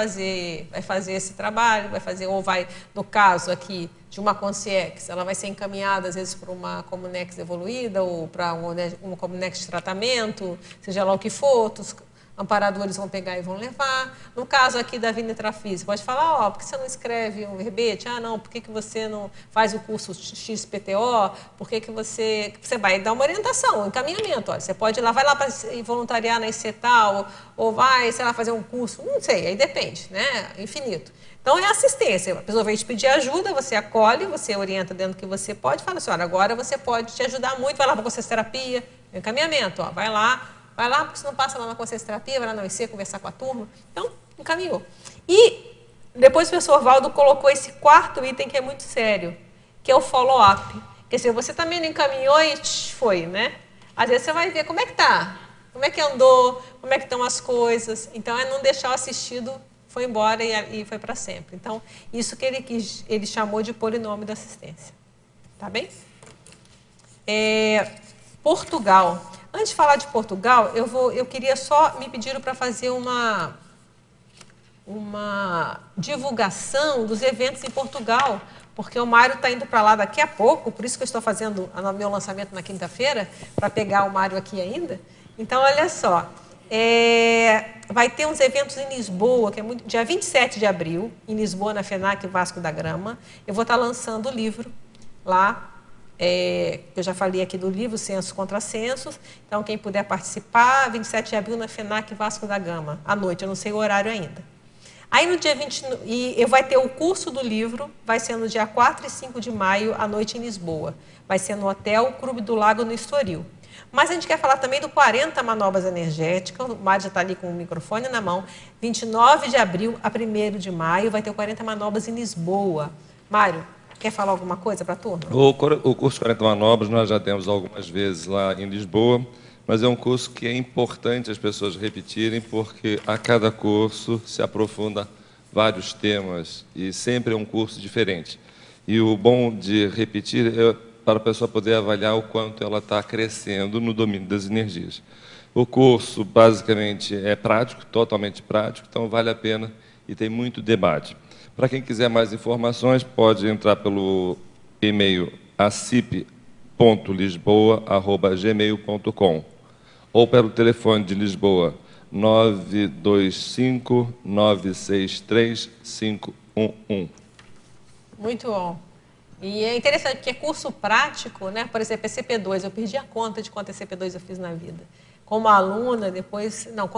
vai fazer esse trabalho, ou vai, no caso aqui de uma consciência, ela vai ser encaminhada às vezes para uma Comunex evoluída ou para uma Comunex de tratamento, seja lá o que for, os amparadores vão pegar e vão levar. No caso aqui da Vinetrafis, pode falar, por que você não escreve um verbete? Não, por que você não faz o curso XPTO? Por que você vai dar uma orientação, um encaminhamento? Olha, você pode ir lá, vai lá para voluntariar na ICETAL, ou vai, sei lá, fazer um curso, não sei, aí depende, né? Infinito. Então, é assistência. A pessoa vem te pedir ajuda, você acolhe, você orienta dentro do que você pode, fala assim, olha, agora você pode te ajudar muito, vai lá para a consciencioterapia, encaminhamento, vai lá, porque você não passa lá na consciencioterapia, vai lá na OIC conversar com a turma. Então, encaminhou. E depois o professor Valdo colocou esse quarto item que é muito sério, que é o follow-up. Quer dizer, você também não encaminhou e foi, né? Às vezes você vai ver como é que tá, como é que andou, como é que estão as coisas. Então, é não deixar o assistido, foi embora e foi para sempre. Então, isso que ele chamou de polinômio da assistência. Tá bem? Portugal. Antes de falar de Portugal, eu queria só, me pediram para fazer uma divulgação dos eventos em Portugal, porque o Mário está indo para lá daqui a pouco, por isso que eu estou fazendo o meu lançamento na quinta-feira, para pegar o Mário aqui ainda. Então, olha só, vai ter uns eventos em Lisboa, que é dia 27 de abril, em Lisboa, na FENAC Vasco da Gama. Eu vou estar lançando o livro lá, eu já falei aqui do livro Censos contra Censos, então quem puder participar, 27 de abril na FENAC Vasco da Gama, à noite, eu não sei o horário ainda. Aí no dia 20, vai ter o curso do livro, vai ser no dia 4 e 5 de maio, à noite em Lisboa. Vai ser no Hotel Clube do Lago, no Estoril. Mas a gente quer falar também do 40 Manobras Energéticas, o Mário já está ali com o microfone na mão, 29 de abril a 1º de maio, vai ter o 40 Manobras em Lisboa. Mário, quer falar alguma coisa para a turma? O curso 40 Manobras nós já temos algumas vezes lá em Lisboa, mas é um curso que é importante as pessoas repetirem, porque a cada curso se aprofunda vários temas e sempre é um curso diferente. E o bom de repetir é para a pessoa poder avaliar o quanto ela está crescendo no domínio das energias. O curso, basicamente, é prático, totalmente prático, então vale a pena e tem muito debate. Para quem quiser mais informações, pode entrar pelo e-mail acip.lisboa@gmail.com ou pelo telefone de Lisboa 925-963-511. Muito bom. E é interessante, porque é curso prático, né? Por exemplo, é CP2, eu perdi a conta de quanto é CP2 eu fiz na vida. Como aluna, depois... Não,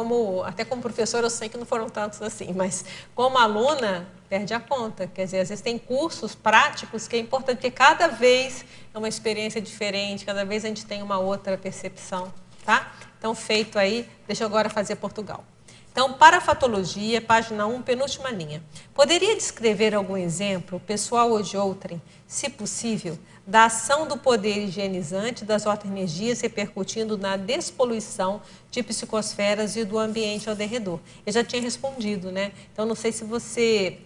até como professora eu sei que não foram tantos assim, mas como aluna, perde a conta. Quer dizer, às vezes tem cursos práticos que é importante, porque cada vez é uma experiência diferente, cada vez a gente tem uma outra percepção, tá? Então, feito aí, deixa eu agora fazer Portugal. Então, parafatologia, página 1, penúltima linha. Poderia descrever algum exemplo, pessoal ou de outrem, se possível, da ação do poder higienizante das energias repercutindo na despoluição de psicosferas e do ambiente ao derredor? Eu já tinha respondido, né? Então, não sei se você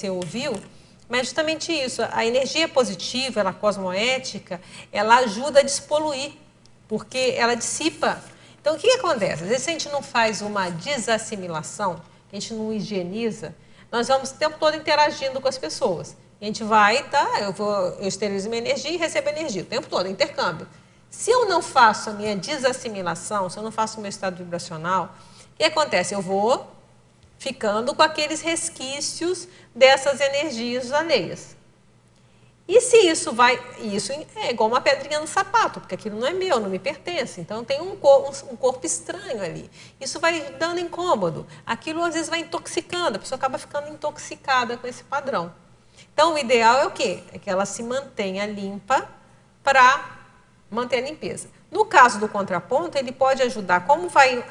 ouviu, mas justamente isso. A energia positiva, ela cosmoética, ela ajuda a despoluir, porque ela dissipa. Então, o que acontece? Às vezes, a gente não faz uma desassimilação, a gente não higieniza, nós vamos o tempo todo interagindo com as pessoas. A gente vai, eu esterilizo minha energia e recebo energia, o tempo todo, intercâmbio. Se eu não faço a minha desassimilação, se eu não faço o meu estado vibracional, o que acontece? Eu vou ficando com aqueles resquícios dessas energias alheias. E se isso é igual uma pedrinha no sapato, porque aquilo não é meu, não me pertence. Então, tem um corpo estranho ali. Isso vai dando incômodo. Aquilo, às vezes, vai intoxicando. A pessoa acaba ficando intoxicada com esse padrão. Então, o ideal é o quê? É que ela se mantenha limpa para manter a limpeza. No caso do contraponto, ele pode ajudar. Como vai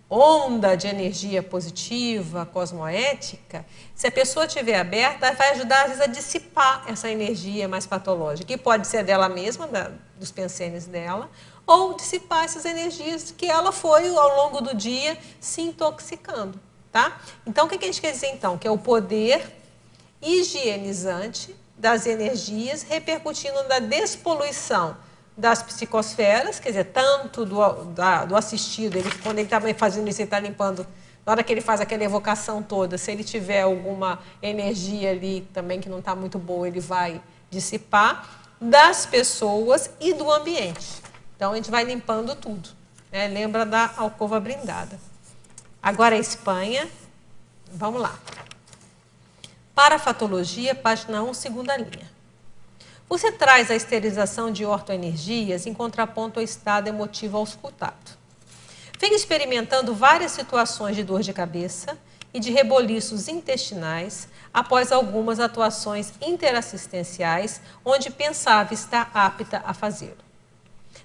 onda de energia positiva, cosmoética, se a pessoa estiver aberta, vai ajudar, às vezes, a dissipar essa energia mais patológica, que pode ser dela mesma, dos pensenes dela, ou dissipar essas energias que ela foi, ao longo do dia, se intoxicando. Tá? Então, o que a gente quer dizer, então? Que é o poder higienizante das energias repercutindo na despoluição das psicosferas, quer dizer, tanto do assistido, quando ele está fazendo isso, ele está limpando, na hora que ele faz aquela evocação toda, se ele tiver alguma energia ali também que não está muito boa, ele vai dissipar, das pessoas e do ambiente. Então, a gente vai limpando tudo. Né? Lembra da alcova brindada. Agora a Espanha, vamos lá. Parafatologia, página 1, segunda linha. Você traz a esterilização de ortoenergias em contraponto ao estado emotivo auscultado. Vem experimentando várias situações de dor de cabeça e de reboliços intestinais após algumas atuações interassistenciais onde pensava estar apta a fazê-lo.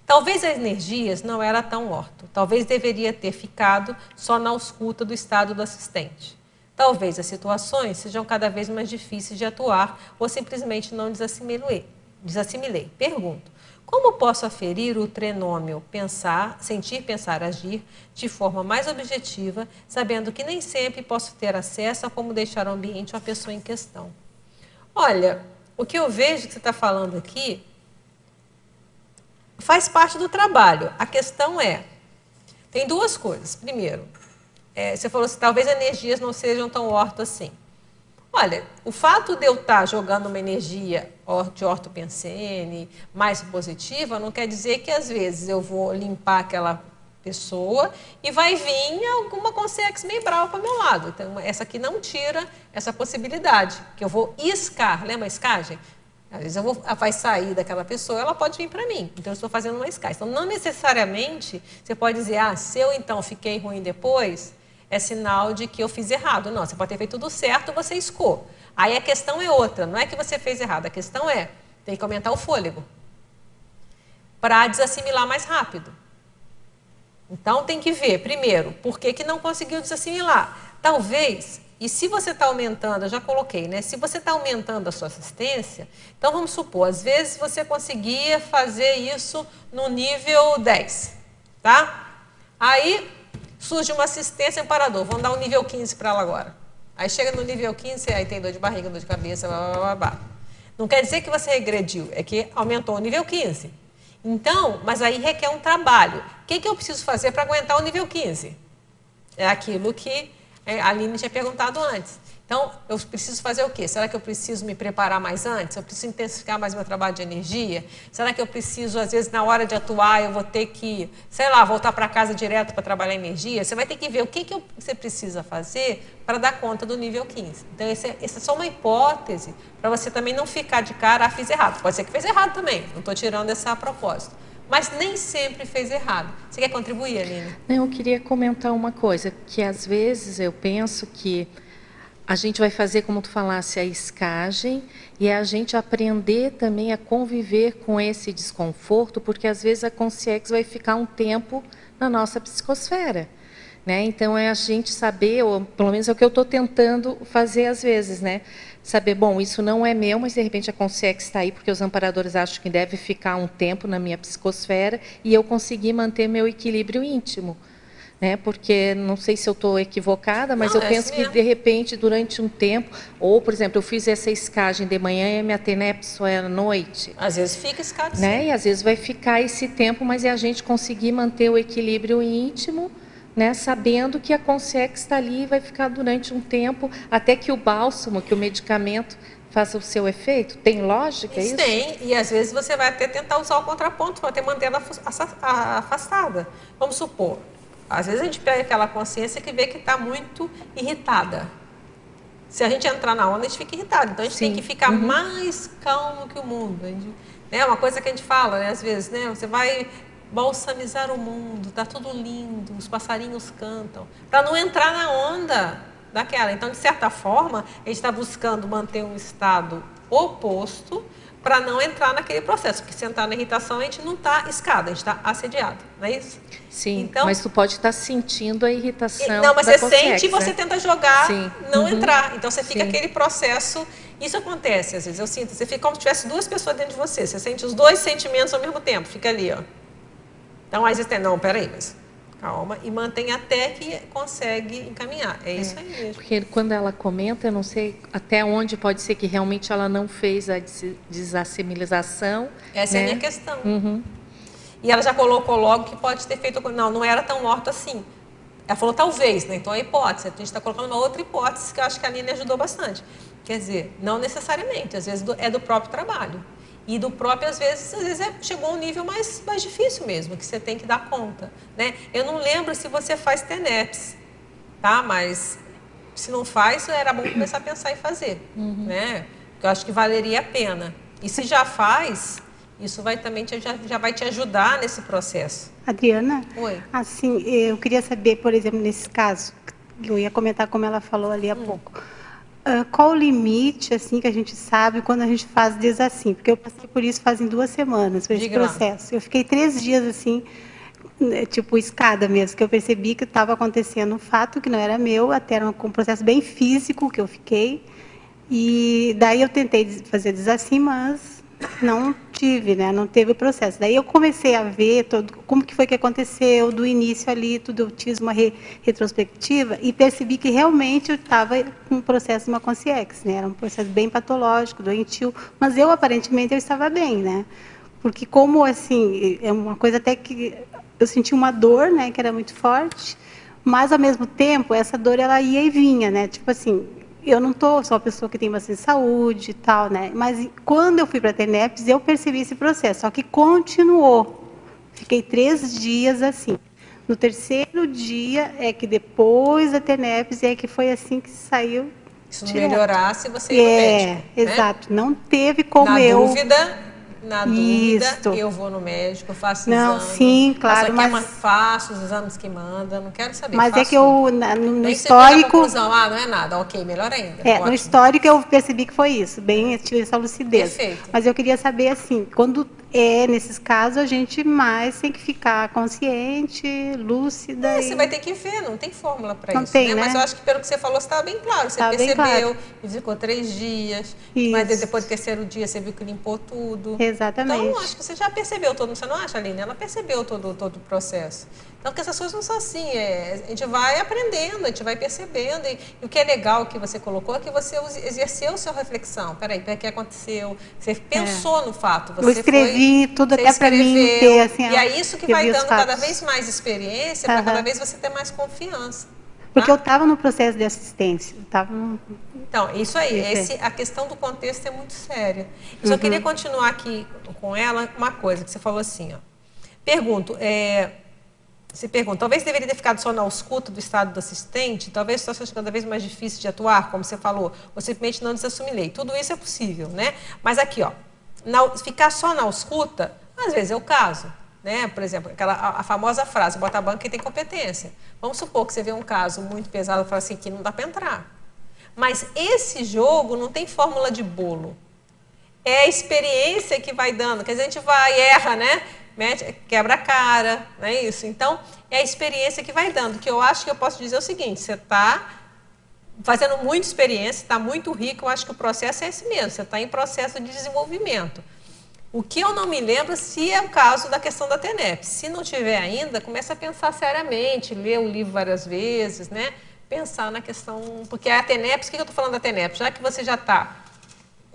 Talvez as energias não era tão orto, talvez deveria ter ficado só na ausculta do estado do assistente. Talvez as situações sejam cada vez mais difíceis de atuar ou simplesmente não desassimilei. Pergunto, como posso aferir o trinômio sentir, pensar, agir de forma mais objetiva, sabendo que nem sempre posso ter acesso a como deixar o ambiente ou a pessoa em questão? Olha, o que eu vejo que você está falando aqui faz parte do trabalho. A questão tem duas coisas. Primeiro, você falou assim, talvez energias não sejam tão orto assim. Olha, o fato de eu estar jogando uma energia de ortopensene mais positiva não quer dizer que às vezes eu vou limpar aquela pessoa e vai vir alguma consex membral para o meu lado. Então, essa aqui não tira essa possibilidade, que eu vou iscar. Lembra a escagem? Às vezes vai sair daquela pessoa, ela pode vir para mim. Então, eu estou fazendo uma escagem. Então, não necessariamente você pode dizer, se eu então fiquei ruim depois, é sinal de que eu fiz errado. Não, você pode ter feito tudo certo, você iscou. Aí a questão é outra, não é que você fez errado, a questão tem que aumentar o fôlego para desassimilar mais rápido. Então, tem que ver, primeiro, por que não conseguiu desassimilar. Talvez, e se você está aumentando, eu já coloquei, né? Se você está aumentando a sua assistência, então vamos supor, às vezes você conseguia fazer isso no nível 10, tá? Aí surge uma assistência amparador, vamos dar um nível 15 para ela agora. Aí chega no nível 15, aí tem dor de barriga, dor de cabeça, blá, blá, blá, blá. Não quer dizer que você regrediu, é que aumentou o nível 15. Então, mas aí requer um trabalho. O que eu preciso fazer para aguentar o nível 15? É aquilo que a Aline tinha perguntado antes. Então, eu preciso fazer o quê? Será que eu preciso me preparar mais antes? Eu preciso intensificar mais meu trabalho de energia? Será que eu preciso, às vezes, na hora de atuar, eu vou ter que, sei lá, voltar para casa direto para trabalhar energia? Você vai ter que ver o que você precisa fazer para dar conta do nível 15. Então, essa é só uma hipótese para você também não ficar de cara, fiz errado. Pode ser que fez errado também, não estou tirando essa a propósito. Mas nem sempre fez errado. Você quer contribuir, Aline? Não, eu queria comentar uma coisa, que às vezes eu penso que a gente vai fazer, como tu falasse, a escagem e a gente aprender também a conviver com esse desconforto, porque às vezes a consciência vai ficar um tempo na nossa psicosfera. Né? Então, é a gente saber, ou pelo menos é o que eu estou tentando fazer às vezes, né? Saber, bom, isso não é meu, mas de repente a consciência está aí, porque os amparadores acham que deve ficar um tempo na minha psicosfera e eu conseguir manter meu equilíbrio íntimo. Né? Porque não sei se eu estou equivocada, mas eu penso que de repente durante um tempo, ou por exemplo, eu fiz essa escagem de manhã e a minha tenepso é à noite. Às vezes fica escagem. Né? E às vezes vai ficar esse tempo, mas é a gente conseguir manter o equilíbrio íntimo, né? Sabendo que a consciência está ali e vai ficar durante um tempo, até que o bálsamo, que o medicamento faça o seu efeito. Tem lógica isso? Tem, e às vezes você vai até tentar usar o contraponto para até manter ela afastada. Vamos supor, às vezes a gente pega aquela consciência que vê que está muito irritada. Se a gente entrar na onda, a gente fica irritado. Então, a gente tem que ficar mais calmo que o mundo. É uma coisa que a gente fala, né? Às vezes, né? Você vai balsamizar o mundo, está tudo lindo, os passarinhos cantam, para não entrar na onda daquela. Então, de certa forma, a gente está buscando manter um estado oposto para não entrar naquele processo, porque sentar na irritação a gente não está escada, a gente está assediado, não é isso? Sim, então, mas tu pode estar sentindo a irritação. Não, mas você sente e você tenta jogar, sim, não entrar. Então você fica aquele processo. Isso acontece, às vezes eu sinto, você fica como se tivesse duas pessoas dentro de você, você sente os dois sentimentos ao mesmo tempo, fica ali, ó. Então aí você tem, não, peraí, mas calma, e mantém até que consegue encaminhar. É isso aí mesmo. Porque quando ela comenta, eu não sei até onde pode ser que realmente ela não fez a desassimilização. Essa é a minha questão. E ela já colocou logo que pode ter feito... Não era tão morto assim. Ela falou talvez, né? Então é hipótese. A gente está colocando uma outra hipótese que eu acho que a Aline ajudou bastante. Quer dizer, não necessariamente. Às vezes é do próprio trabalho. E do próprio, às vezes chegou a um nível mais difícil mesmo, que você tem que dar conta, né? Eu não lembro se você faz TENEPS, tá? Mas se não faz, era bom começar a pensar em fazer, né? Porque eu acho que valeria a pena. E se já faz, isso vai também já vai te ajudar nesse processo. Adriana? Oi. Assim, eu queria saber, por exemplo, nesse caso, eu ia comentar como ela falou ali há pouco. Qual o limite, assim, que a gente sabe quando a gente faz desassim? Porque eu passei por isso fazem 2 semanas, por esse processo. Eu fiquei 3 dias, assim, tipo escada mesmo, que eu percebi que estava acontecendo um fato que não era meu, até era um processo bem físico que eu fiquei. E daí eu tentei fazer desassim, mas não tive, né? Não teve o processo. Daí eu comecei a ver como que foi que aconteceu do início ali, tudo. Eu fiz uma retrospectiva e percebi que realmente eu estava com um processo de uma consciência, né? Era um processo bem patológico, doentio, mas eu aparentemente eu estava bem, né? Porque como assim, é uma coisa até que eu senti uma dor, né, que era muito forte, mas ao mesmo tempo essa dor ela ia e vinha, né? Tipo assim, eu não sou uma pessoa que tem bastante saúde e tal, né? Mas quando eu fui para a TENEPS, eu percebi esse processo, só que continuou. Fiquei 3 dias assim. No 3º dia é que depois da TENEPS é que foi assim que saiu. Se não melhorasse, você ia no médico. Exato. Né? Não teve como Na dúvida, eu vou no médico, eu faço exame. Sim, claro. Faço os exames que manda, não quero saber. Mas é que eu, no histórico... Conclusão, não é nada, ok, melhor ainda. No histórico eu percebi que foi isso, bem, eu tive essa lucidez. Perfeito. Mas eu queria saber, assim, quando nesses casos, a gente mais tem que ficar consciente, lúcida. Você vai ter que ver, não tem fórmula para isso. Tem, né? Mas eu acho que pelo que você falou, estava bem claro. Você percebeu, ficou 3 dias, mas depois do 3º dia você viu que limpou tudo. Exatamente. Então, acho que você já percebeu todo, você não acha, Aline? Ela percebeu todo o processo. Então, porque essas coisas não são assim, a gente vai aprendendo, a gente vai percebendo. E o que é legal que você colocou é que você exerceu sua reflexão. Peraí, o que aconteceu? Você pensou no fato. Você eu escrevi tudo até para mim ter, assim... E é isso que vai dando cada vez mais experiência, para cada vez você ter mais confiança. Porque eu estava no processo de assistência. Então, isso aí, a questão do contexto é muito séria. Eu só queria continuar aqui com ela uma coisa, que você falou assim, ó. Você pergunta, talvez deveria ter ficado só na ausculta do estado do assistente, talvez a situação seja cada vez mais difícil de atuar, como você falou, ou simplesmente não desassimilei. Tudo isso é possível, né? Mas aqui, ó, ficar só na ausculta, às vezes é o caso. Né? Por exemplo, a famosa frase, bota a banca quem tem competência. Vamos supor que você vê um caso muito pesado e fala assim, que não dá para entrar. Mas esse jogo não tem fórmula de bolo. É a experiência que vai dando, quer dizer, a gente erra, né? Quebra a cara, não é isso? Então, é a experiência que vai dando, que eu acho que eu posso dizer o seguinte, você está fazendo muita experiência, está muito rico, eu acho que o processo é esse mesmo, você está em processo de desenvolvimento. O que eu não me lembro se é o caso da questão da TENEPS. Se não tiver ainda, começa a pensar seriamente, ler o livro várias vezes, né? Pensar na questão... Porque a TENEPS, o que eu estou falando da TENEPS? Já que você já está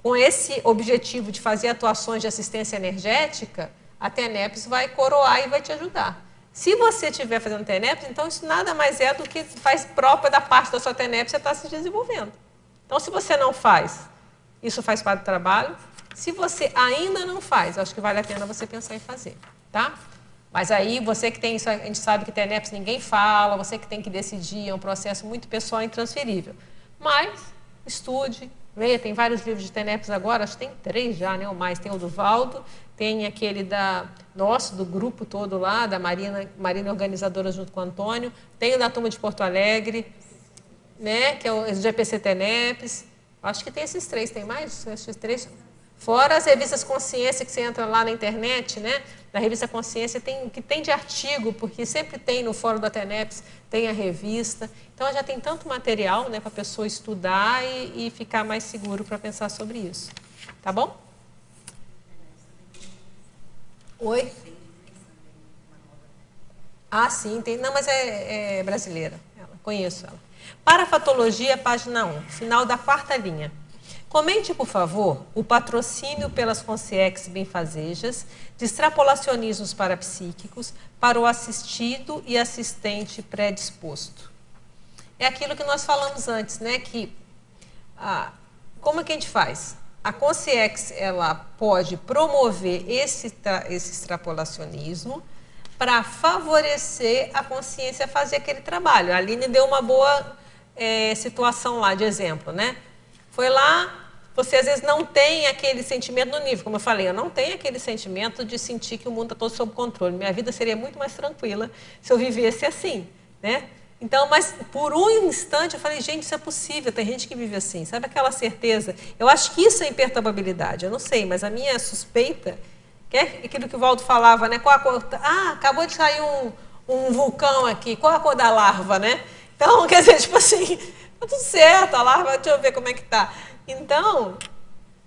com esse objetivo de fazer atuações de assistência energética, a TENEPS vai coroar e vai te ajudar. Se você estiver fazendo TENEPS, então isso nada mais é do que faz própria da parte da sua TENEPS, você está se desenvolvendo. Então, se você não faz, isso faz parte do trabalho. Se você ainda não faz, acho que vale a pena você pensar em fazer, tá? Mas aí, você que tem isso, a gente sabe que TENEPS ninguém fala, você que tem que decidir, é um processo muito pessoal e intransferível. Mas, estude, leia, tem vários livros de TENEPS agora, acho que tem 3 já, né, ou mais. Tem o do Valdo, tem aquele do grupo todo lá, da Marina Organizadora junto com o Antônio, tem o da turma de Porto Alegre, né, que é o GPC TENEPS. Acho que tem esses 3, tem mais? Esses 3... Fora as revistas Consciência, que você entra lá na internet, né? Na revista Consciência tem o que tem de artigo, porque sempre tem no Fórum da TENEPS, tem a revista. Então, já tem tanto material, né, para a pessoa estudar e ficar mais seguro para pensar sobre isso. Tá bom? Oi? Ah, sim, tem. Não, mas é brasileira. Conheço ela. Parafatologia, página 1, final da 4ª linha. Comente, por favor, o patrocínio pelas consciex benfazejas de extrapolacionismos parapsíquicos para o assistido e assistente predisposto. É aquilo que nós falamos antes, né? Que, como é que a gente faz? A consciex, ela pode promover esse extrapolacionismo para favorecer a consciência a fazer aquele trabalho. A Aline deu uma boa situação lá de exemplo, né? Foi lá, você às vezes não tem aquele sentimento no nível, como eu falei, eu não tenho aquele sentimento de sentir que o mundo está todo sob controle. Minha vida seria muito mais tranquila se eu vivesse assim, né? Então, mas por um instante eu falei, gente, isso é possível, tem gente que vive assim, sabe aquela certeza? Eu acho que isso é imperturbabilidade, eu não sei, mas a minha suspeita, que é aquilo que o Valdo falava, né? Qual a cor? Acabou de sair um vulcão aqui, qual a cor da larva, né? Então, quer dizer, tipo assim, tá tudo certo, a larva, deixa eu ver como é que tá. Então,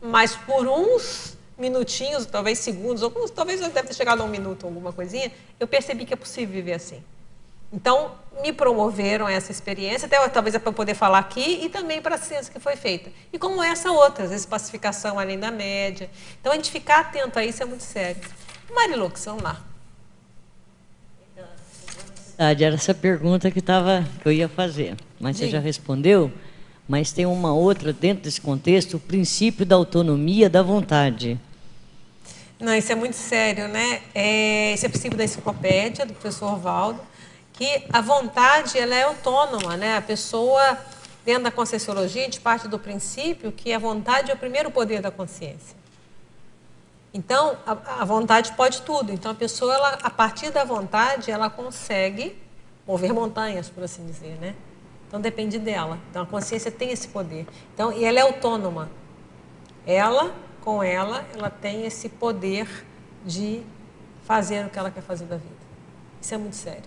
mas por uns minutinhos, talvez segundos, alguns, talvez eu deve ter chegado a 1 minuto, alguma coisinha, eu percebi que é possível viver assim. Então, me promoveram essa experiência, até talvez é para eu poder falar aqui, e também para a ciência que foi feita. E como essa outra, às vezes pacificação além da média. Então, a gente ficar atento a isso é muito sério. Marilux, vamos lá. Era essa pergunta que eu ia fazer, mas você já respondeu. Mas tem uma outra, dentro desse contexto, o princípio da autonomia da vontade. Não, isso é muito sério, né? Esse é o princípio da enciclopédia, do professor Valdo, que a vontade ela é autônoma, né? A pessoa, dentro da Conscienciologia, a gente parte do princípio que a vontade é o primeiro poder da consciência. Então, a vontade pode tudo. Então, a pessoa, a partir da vontade, ela consegue mover montanhas, por assim dizer, né? Então, depende dela. Então, a consciência tem esse poder. Então, e ela é autônoma. Ela tem esse poder de fazer o que ela quer fazer da vida. Isso é muito sério.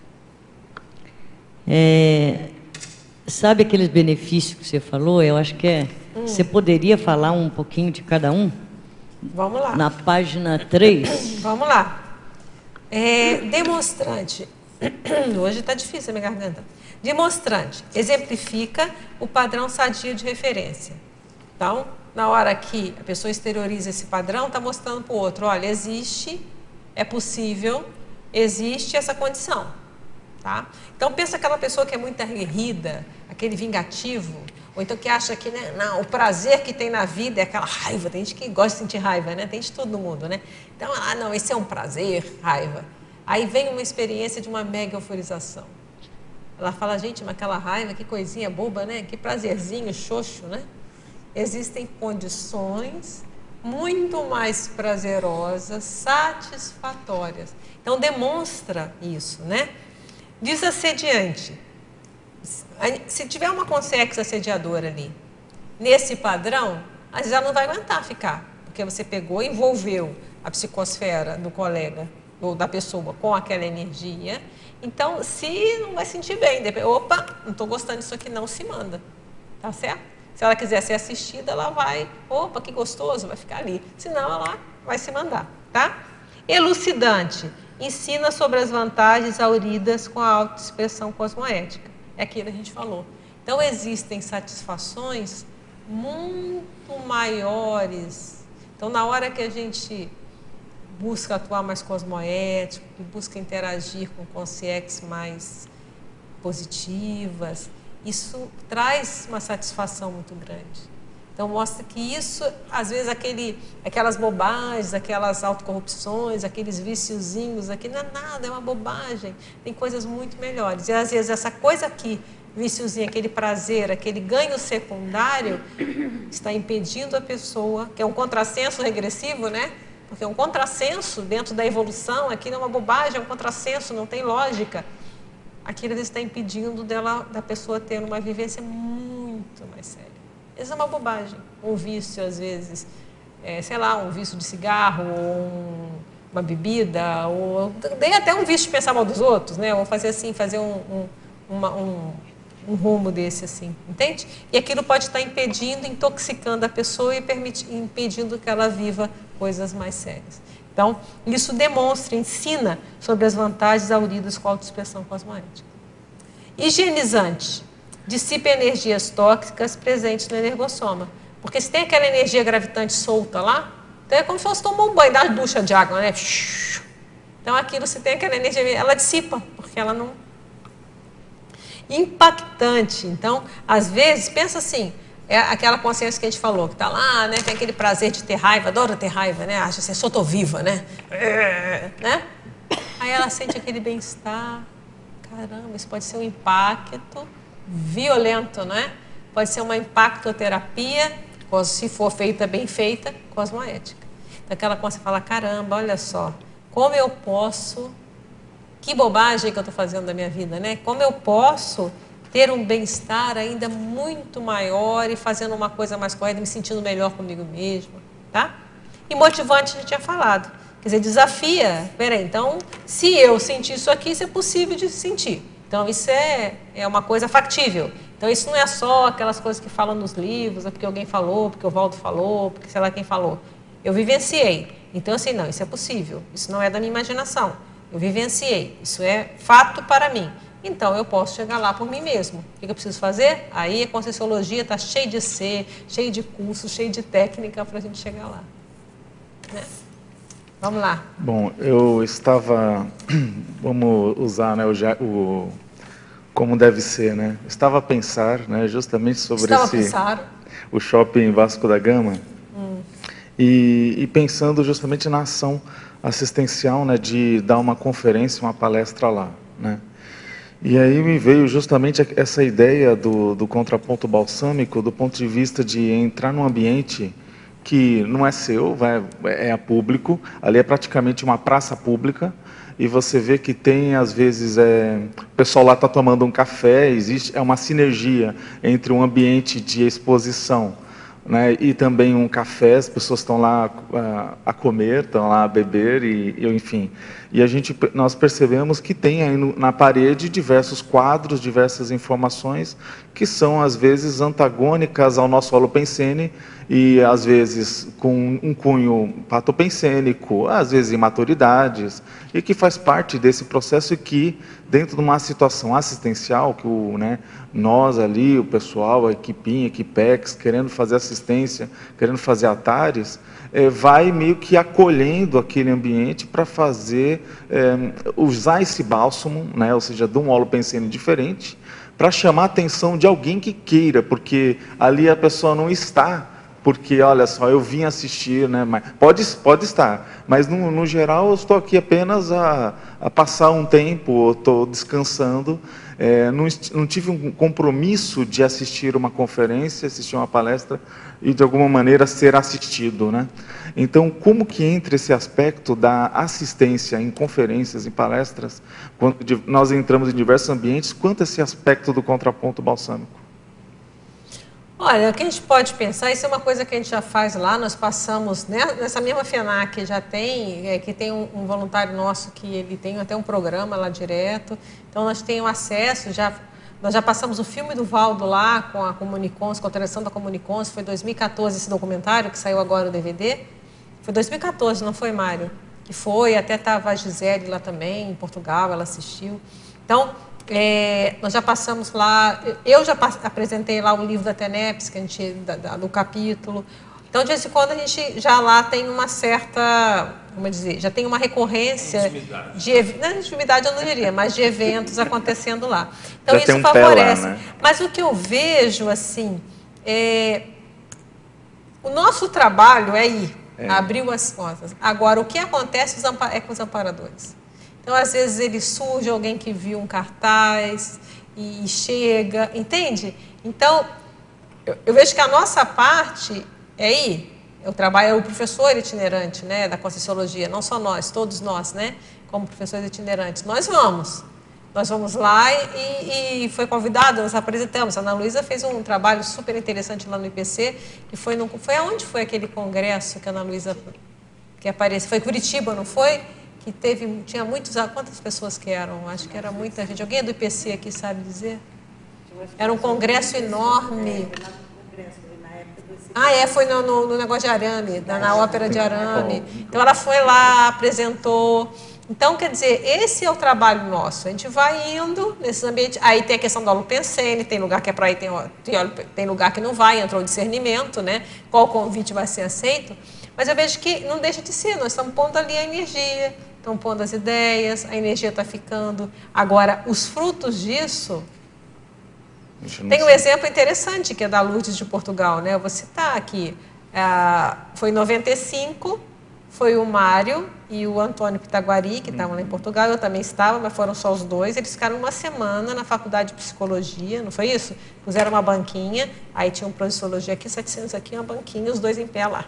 Sabe aqueles benefícios que você falou? Eu acho que você poderia falar um pouquinho de cada um? Vamos lá. Na página 3. Vamos lá. Demonstrante. Hoje está difícil a minha garganta. Demonstrante. Exemplifica o padrão sadio de referência. Então, na hora que a pessoa exterioriza esse padrão, está mostrando para o outro, olha, existe, é possível, existe essa condição. Tá? Então, pensa aquela pessoa que é muito aguerrida, aquele vingativo, ou então que acha que, né, não, o prazer que tem na vida é aquela raiva. Tem gente que gosta de sentir raiva, né? Tem de tudo no mundo, né? Então, não, esse é um prazer, raiva. Aí vem uma experiência de uma mega euforização. Ela fala, gente, mas aquela raiva, que coisinha boba, né? Que prazerzinho, xoxo, né? Existem condições muito mais prazerosas, satisfatórias. Então, demonstra isso, né? Diz assediante. Se tiver uma consciex assediadora ali, nesse padrão, às vezes ela não vai aguentar ficar, porque você pegou e envolveu a psicosfera do colega ou da pessoa com aquela energia. Então, se não vai sentir bem, depois, opa, não estou gostando disso aqui, não, se manda. Tá certo? Se ela quiser ser assistida, ela vai, opa, que gostoso, vai ficar ali. Senão, ela vai se mandar, tá? Elucidante. Ensina sobre as vantagens auridas com a autoexpressão cosmoética. É aquilo que a gente falou. Então, existem satisfações muito maiores. Então, na hora que a gente busca atuar mais cosmoético, que busca interagir com consciex mais positivas, isso traz uma satisfação muito grande. Então, mostra que isso, às vezes, aquelas bobagens, aquelas autocorrupções, aqueles viciozinhos aqui, não é nada, é uma bobagem. Tem coisas muito melhores. E, às vezes, essa coisa aqui, viciozinho, aquele prazer, aquele ganho secundário, está impedindo a pessoa, que é um contrassenso regressivo, né? Porque é um contrassenso dentro da evolução, aqui não é uma bobagem, é um contrassenso, não tem lógica. Aquilo está impedindo da pessoa ter uma vivência muito mais séria. Isso é uma bobagem, um vício, às vezes, sei lá, um vício de cigarro, ou uma bebida, ou nem até um vício de pensar mal dos outros, né? Ou fazer assim, fazer um rumo desse assim, entende? E aquilo pode estar impedindo, intoxicando a pessoa e impedindo que ela viva coisas mais sérias. Então, isso demonstra, ensina sobre as vantagens auridas com a autoexpressão cosmoética. Higienizante. Dissipa energias tóxicas presentes no energossoma. Porque se tem aquela energia gravitante solta lá, então é como se fosse tomar um banho, dar uma ducha de água, né? Então aquilo, se tem aquela energia, ela dissipa, porque ela não... Impactante. Então, às vezes, pensa assim, é aquela consciência que a gente falou, que está lá, né? Tem aquele prazer de ter raiva, adora ter raiva, né? Acha assim, só tô viva, né? Né? Aí ela sente aquele bem-estar. Caramba, isso pode ser um impacto violento, né? Pode ser uma impactoterapia, se for feita, bem feita, cosmoética. Então, aquela consciência fala, caramba, olha só, como eu posso... Que bobagem que eu estou fazendo da minha vida, né? Como eu posso ter um bem-estar ainda muito maior e fazendo uma coisa mais correta, me sentindo melhor comigo mesmo, tá? E motivante, a gente tinha falado. Quer dizer, desafia. Peraí, então, se eu sentir isso aqui, isso é possível de sentir. Então, isso é uma coisa factível. Então, isso não é só aquelas coisas que falam nos livros, é porque alguém falou, porque o Valdo falou, porque sei lá quem falou. Eu vivenciei. Então, assim, não, isso é possível. Isso não é da minha imaginação. Eu vivenciei. Isso é fato para mim. Então, eu posso chegar lá por mim mesmo. O que eu preciso fazer? Aí a Conscienciologia está cheia de cheia de cursos, cheia de técnica para a gente chegar lá. Né? Vamos lá. Bom, eu estava... Vamos usar, né, como deve ser, né? Estava a pensar, né, justamente sobre o shopping Vasco da Gama. E pensando justamente na ação assistencial, né, de dar uma conferência, uma palestra lá, né? E aí me veio justamente essa ideia do contraponto balsâmico, do ponto de vista de entrar num ambiente que não é seu, é público, ali é praticamente uma praça pública, e você vê que tem, às vezes, o pessoal lá está tomando um café, é uma sinergia entre um ambiente de exposição, né, e também um café, as pessoas estão lá a comer, estão lá a beber, enfim. E nós percebemos que tem aí na parede diversos quadros, diversas informações que são, às vezes, antagônicas ao nosso holopensene e, às vezes, com um cunho patopensênico, às vezes imaturidades, e que faz parte desse processo e que, dentro de uma situação assistencial, que nós ali, o pessoal, a equipinha, a Equipex, querendo fazer assistência, querendo fazer atares, vai meio que acolhendo aquele ambiente para usar esse bálsamo, né, ou seja, de um holopensene diferente, para chamar a atenção de alguém que queira, porque ali a pessoa não está, porque, olha só, eu vim assistir, né, mas pode estar, mas no geral eu estou aqui apenas a passar um tempo, estou descansando, não tive um compromisso de assistir uma conferência, assistir uma palestra e, de alguma maneira, ser assistido, né? Então, como que entra esse aspecto da assistência em conferências, em palestras, quando nós entramos em diversos ambientes, quanto esse aspecto do contraponto balsâmico? Olha, o que a gente pode pensar, isso é uma coisa que a gente já faz lá, nós passamos, né, nessa mesma FENAC já tem, que tem um voluntário nosso que ele tem até um programa lá direto, então nós temos acesso, nós já passamos o filme do Valdo lá com a Comunicons, com a direção da Comunicons, foi 2014 esse documentário, que saiu agora o DVD, foi 2014, não foi, Mário? Que foi, até estava a Gisele lá também, em Portugal, ela assistiu. Então, nós já passamos lá, eu já apresentei lá o livro da TENEPS, que a gente, do capítulo. Então, de vez em quando, a gente já lá tem uma certa, como dizer, já tem uma recorrência não, intimidade eu não diria, mas de eventos acontecendo lá. Então, já isso favorece. Lá, né? Mas o que eu vejo, assim, o nosso trabalho é ir, abrir as portas. Agora, o que acontece é com os amparadores. Então, às vezes, surge alguém que viu um cartaz e chega, entende? Então, eu vejo que a nossa parte é ir. Eu trabalho, o professor itinerante, né, da Conscienciologia, não só nós, todos nós, né, como professores itinerantes. Nós vamos. Nós vamos lá e foi convidado, nós apresentamos. A Ana Luísa fez um trabalho super interessante lá no IPC, que foi aonde foi aquele congresso que a Ana Luísa que apareceu? Foi Curitiba, não foi? Que tinha muitos, quantas pessoas que eram? Acho que era muita gente. Alguém do IPC aqui sabe dizer? Era um congresso enorme. Foi no negócio de arame, na ópera de arame. Então ela foi lá, apresentou. Então, quer dizer, esse é o trabalho nosso. A gente vai indo nesses ambientes. Aí tem a questão do holopensene, tem lugar que é para ir, tem lugar que não vai, entrou o discernimento, né? Qual convite vai ser aceito. Mas eu vejo que não deixa de ser, nós estamos pondo ali a energia, estamos pondo as ideias, a energia está ficando. Agora, os frutos disso... Tem um exemplo interessante, que é da Lourdes de Portugal, né? Eu vou citar aqui. Foi em 95... Foi o Mário e o Antônio Pitaguari, que estavam lá em Portugal. Eu também estava, mas foram só os dois. Eles ficaram uma semana na faculdade de psicologia, não foi isso? Puseram uma banquinha, aí tinha um professor de psicologia aqui, 700 aqui, uma banquinha, os dois em pé lá.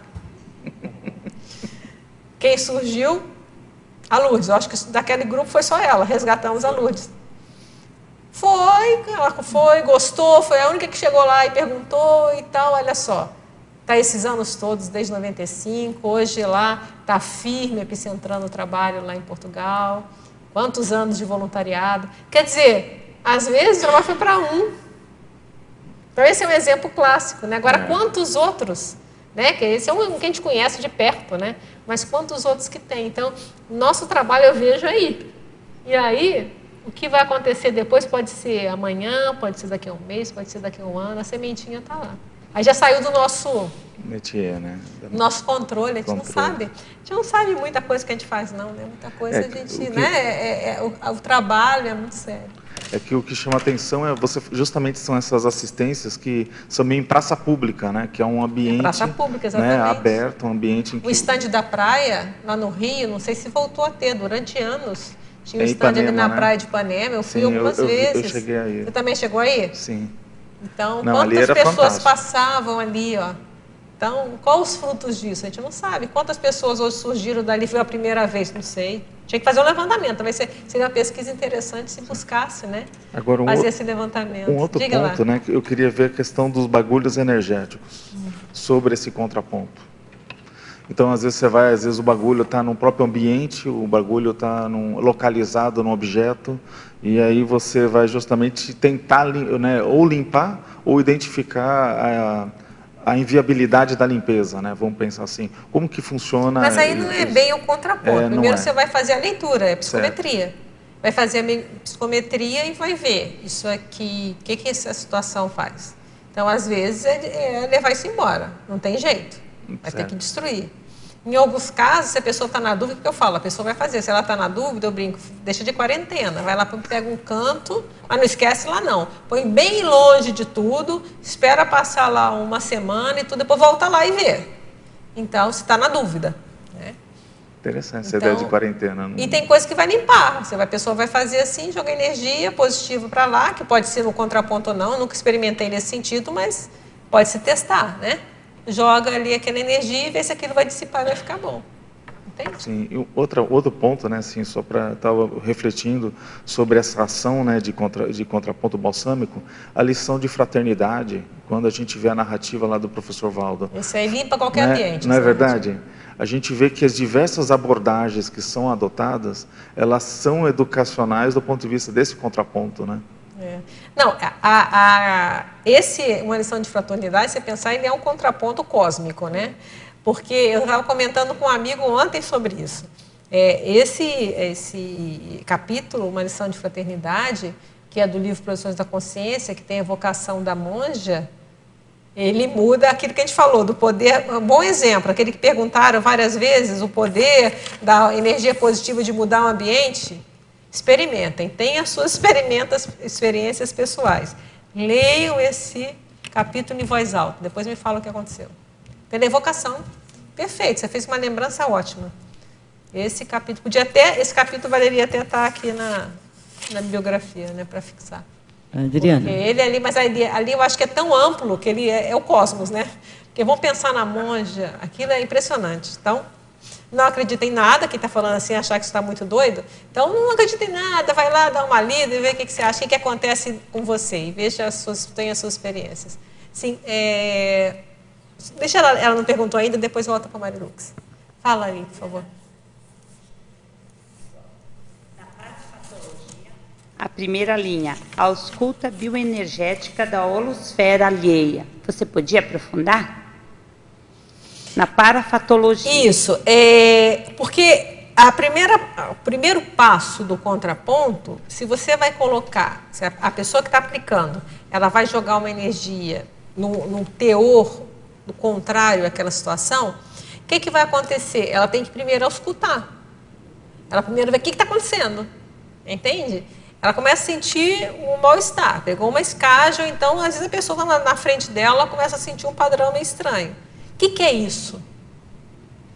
Quem surgiu? A Lourdes. Eu acho que daquele grupo foi só ela, resgatamos a Lourdes. Ela foi, gostou, foi a única que chegou lá e perguntou e tal, olha só. Está esses anos todos, desde 95, hoje lá está firme, epicentrando o trabalho lá em Portugal. Quantos anos de voluntariado. Quer dizer, às vezes o trabalho foi para um. Então esse é um exemplo clássico, né? Agora, quantos outros, né? Que esse é um que a gente conhece de perto, né? Mas quantos outros que tem? Então, nosso trabalho eu vejo aí. E aí, o que vai acontecer depois pode ser amanhã, pode ser daqui a um mês, pode ser daqui a um ano, a sementinha está lá. Aí já saiu do nosso métier, né? Nosso controle, a gente não sabe. A gente não sabe muita coisa que a gente faz, não, né? Muita coisa a gente, né? O trabalho é muito sério. É que o que chama atenção justamente são essas assistências que são meio em praça pública, né? Que é um ambiente, praça pública, exatamente, né? Aberto, um ambiente em que... O estande da praia, lá no Rio, não sei se voltou a ter, durante anos. Tinha um estande ali na praia de Ipanema, eu fui algumas vezes. Eu cheguei aí. Você também chegou aí? Sim. Então, quantas pessoas passavam ali, ó? Então, quais os frutos disso? A gente não sabe. Quantas pessoas hoje surgiram dali, foi a primeira vez? Não sei. Tinha que fazer um levantamento. Talvez seria uma pesquisa interessante se buscasse, né? Agora, fazer esse levantamento. Um outro ponto, né? Eu queria ver a questão dos bagulhos energéticos sobre esse contraponto. Então, às vezes o bagulho está no próprio ambiente, o bagulho está localizado num objeto, e aí você vai justamente tentar, né, ou limpar ou identificar a inviabilidade da limpeza, né? Vamos pensar assim, como que funciona... Mas aí não é bem o contraponto. Primeiro você vai fazer a leitura, é psicometria. Certo. Vai fazer a psicometria e vai ver isso aqui, o que essa situação faz. Então, às vezes, é levar isso embora, não tem jeito. Vai ter que destruir. Em alguns casos, se a pessoa está na dúvida, o que eu falo? A pessoa vai fazer. Se ela está na dúvida, eu brinco, deixa de quarentena. Vai lá, pega um canto, mas não esquece lá não. Põe bem longe de tudo, espera passar lá uma semana e tudo, depois volta lá e vê. Então, se está na dúvida. Né? Interessante essa ideia de quarentena. E tem coisa que vai limpar. A pessoa vai fazer assim, joga energia positiva para lá, que pode ser no contraponto ou não. Eu nunca experimentei nesse sentido, mas pode se testar, né? Joga ali aquela energia e vê se aquilo vai dissipar e vai ficar bom. Entende? Sim, e outro ponto, né, assim, só para estar refletindo sobre essa ação, né, de contraponto balsâmico, a lição de fraternidade, quando a gente vê a narrativa lá do professor Valdo. Isso aí limpa qualquer ambiente. Não é verdade? A gente vê que as diversas abordagens que são adotadas, elas são educacionais do ponto de vista desse contraponto, né? Não, uma lição de fraternidade, você pensar, ele é um contraponto cósmico, né? Porque eu estava comentando com um amigo ontem sobre isso. Esse capítulo, uma lição de fraternidade, que é do livro Produções da Consciência, que tem a evocação da monja, ele muda aquilo que a gente falou, do poder, um bom exemplo, aquele que perguntaram várias vezes, o poder da energia positiva de mudar o ambiente. Experimentem, tenham as suas experiências pessoais. Leiam esse capítulo em voz alta, depois me falam o que aconteceu. Pela evocação, perfeito, você fez uma lembrança ótima. Esse capítulo valeria até estar aqui na bibliografia, né, para fixar. Adriana. Porque ele ali, mas ali eu acho que é tão amplo que ele é o cosmos, né? Porque vamos pensar na monja, aquilo é impressionante. Então, não acredita em nada, quem está falando assim, achar que você está muito doido. Então, não acredita em nada, vai lá dar uma lida e vê o que você acha, o que acontece com você, e veja tenha as suas experiências. Sim, deixa ela não perguntou ainda, depois volta para a Marilux. Fala aí, por favor. A primeira linha, a ausculta bioenergética da holosfera alheia. Você podia aprofundar? Na parafatologia. Isso, porque o primeiro passo do contraponto, se você vai colocar, se a pessoa que está aplicando, ela vai jogar uma energia no teor do contrário àquela situação, o que vai acontecer? Ela tem que primeiro auscultar. Ela primeiro vê o que está acontecendo, entende? Ela começa a sentir um mal-estar, pegou uma escagem, então às vezes a pessoa está na frente dela, ela começa a sentir um padrão meio estranho. O que é isso?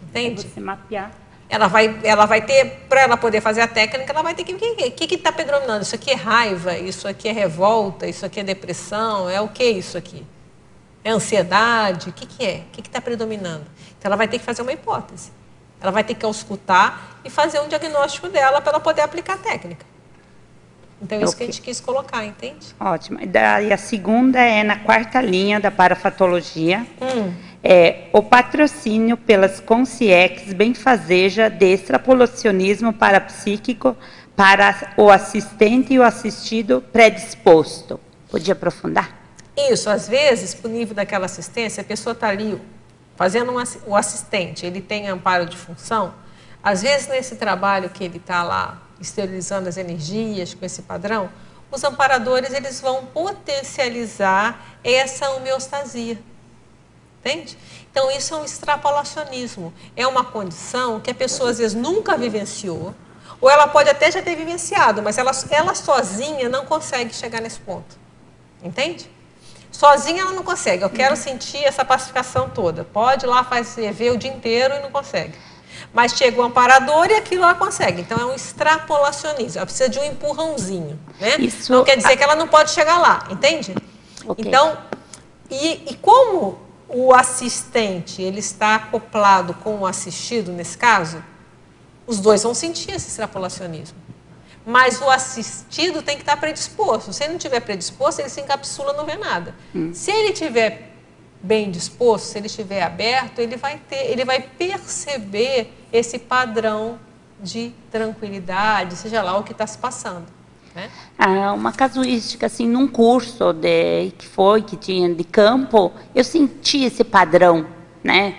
Entende? Você mapear. Ela vai ter, para ela poder fazer a técnica, ela vai ter que ver o que está predominando. Isso aqui é raiva, isso aqui é revolta, isso aqui é depressão, é o que isso aqui? É ansiedade? O que é? O que está predominando? Então ela vai ter que fazer uma hipótese. Ela vai ter que auscultar e fazer um diagnóstico dela para ela poder aplicar a técnica. Então, é isso que a gente quis colocar, entende? Ótimo. E a segunda é na quarta linha da parafatologia. O patrocínio pelas consciex benfazeja de extrapolacionismo parapsíquico para o assistente e o assistido predisposto. Podia aprofundar? Isso. Às vezes, para o nível daquela assistência, a pessoa está ali fazendo o assistente, ele tem amparo de função. Às vezes, nesse trabalho que ele está lá, esterilizando as energias com esse padrão, os amparadores eles vão potencializar essa homeostasia. Entende? Então, isso é um extrapolacionismo. É uma condição que a pessoa, às vezes, nunca vivenciou, ou ela pode até já ter vivenciado, mas ela sozinha não consegue chegar nesse ponto. Entende? Sozinha ela não consegue. Eu quero sentir essa pacificação toda. Pode ir lá ver o dia inteiro e não consegue. Mas chega o amparador e aquilo ela consegue. Então, é um extrapolacionismo. Ela precisa de um empurrãozinho. Né? Isso não quer dizer que ela não pode chegar lá, entende? Okay. Então, e como o assistente ele está acoplado com o assistido, nesse caso, os dois vão sentir esse extrapolacionismo. Mas o assistido tem que estar predisposto. Se ele não estiver predisposto, ele se encapsula, não vê nada. Se ele estiver bem disposto, se ele estiver aberto, ele vai perceber esse padrão de tranquilidade, seja lá o que está se passando. Né? Uma casuística, assim, num curso que tinha de campo, eu senti esse padrão, né,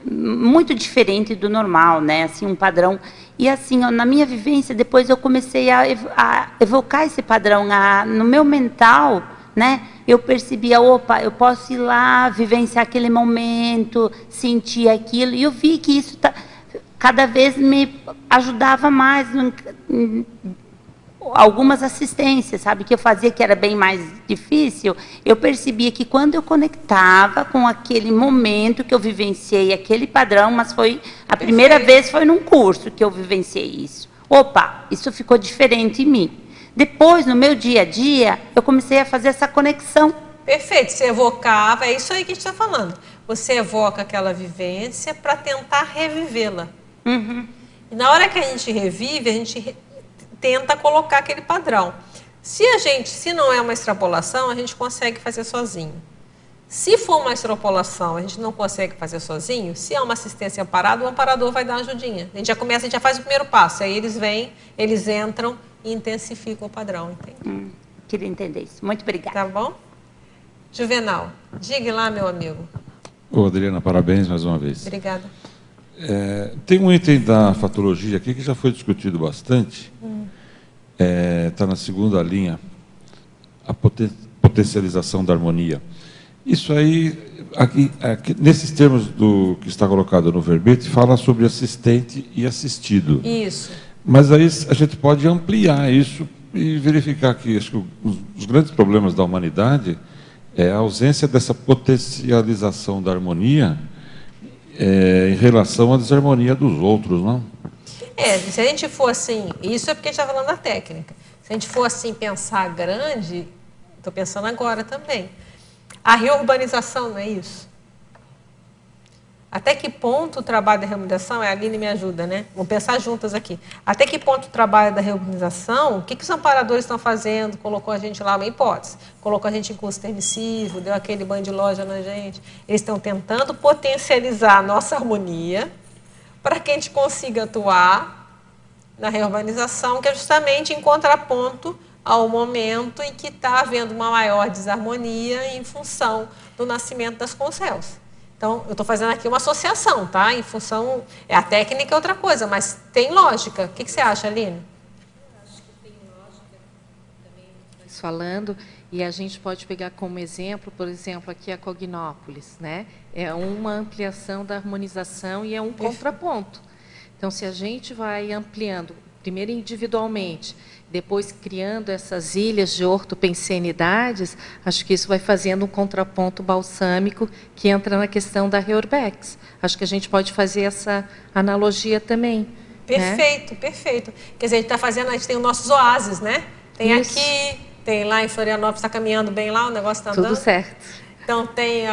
muito diferente do normal, né, assim, um padrão. E assim, na minha vivência, depois eu comecei a evocar esse padrão no meu mental, né? Eu percebia, opa, eu posso ir lá, vivenciar aquele momento, sentir aquilo, e eu vi que isso cada vez me ajudava mais em algumas assistências, sabe, que eu fazia que era bem mais difícil. Eu percebia que quando eu conectava com aquele momento que eu vivenciei aquele padrão, mas foi a primeira vez foi num curso que eu vivenciei isso. Opa, isso ficou diferente em mim. Depois, no meu dia a dia, eu comecei a fazer essa conexão. Perfeito, você evocava, é isso aí que a gente está falando. Você evoca aquela vivência para tentar revivê-la. E na hora que a gente revive, a gente tenta colocar aquele padrão. Se não é uma extrapolação, a gente consegue fazer sozinho. Se for uma extrapolação, a gente não consegue fazer sozinho, se é uma assistência amparada, o amparador vai dar uma ajudinha. A gente já faz o primeiro passo, aí eles vêm, eles entram e intensificam o padrão, entende? Queria entender isso. Muito obrigada. Tá bom? Juvenal, diga lá, meu amigo. Ô, Adriana, parabéns mais uma vez. Obrigada. Tem um item da fatologia aqui que já foi discutido bastante. Está na segunda linha, a potencialização da harmonia. Isso aí, aqui, nesses termos do que está colocado no verbete, fala sobre assistente e assistido. Isso. Mas aí a gente pode ampliar isso e verificar que acho que os grandes problemas da humanidade é a ausência dessa potencialização da harmonia em relação à desarmonia dos outros, não? Se a gente for assim, isso é porque a gente está falando da técnica. Se a gente for assim pensar grande, estou pensando agora também, a reurbanização, não é isso? Até que ponto o trabalho da reorganização, a Aline me ajuda, né? Vamos pensar juntas aqui. Até que ponto o trabalho da reorganização, o que os amparadores estão fazendo? Colocou a gente lá, uma hipótese, colocou a gente em curso permissivo, deu aquele banho de loja na gente. Eles estão tentando potencializar a nossa harmonia para que a gente consiga atuar na reorganização, que é justamente em contraponto ao momento em que está havendo uma maior desarmonia em função do nascimento das conselhos. Então, eu estou fazendo aqui uma associação, tá? Em função... A técnica é outra coisa, mas tem lógica. O que você acha, Aline? Eu acho que tem lógica também falando, e a gente pode pegar como exemplo, por exemplo, aqui a Cognópolis, né? É uma ampliação da harmonização e é um contraponto. Então, se a gente vai ampliando, primeiro individualmente, depois criando essas ilhas de ortopensenidades, acho que isso vai fazendo um contraponto balsâmico que entra na questão da Reorbex. Acho que a gente pode fazer essa analogia também. Perfeito, né? Perfeito. Quer dizer, a gente está fazendo, a gente tem os nossos oásis, né? Tem isso. Aqui, tem lá em Florianópolis, está caminhando bem lá, o negócio está andando. Tudo certo. Então, tem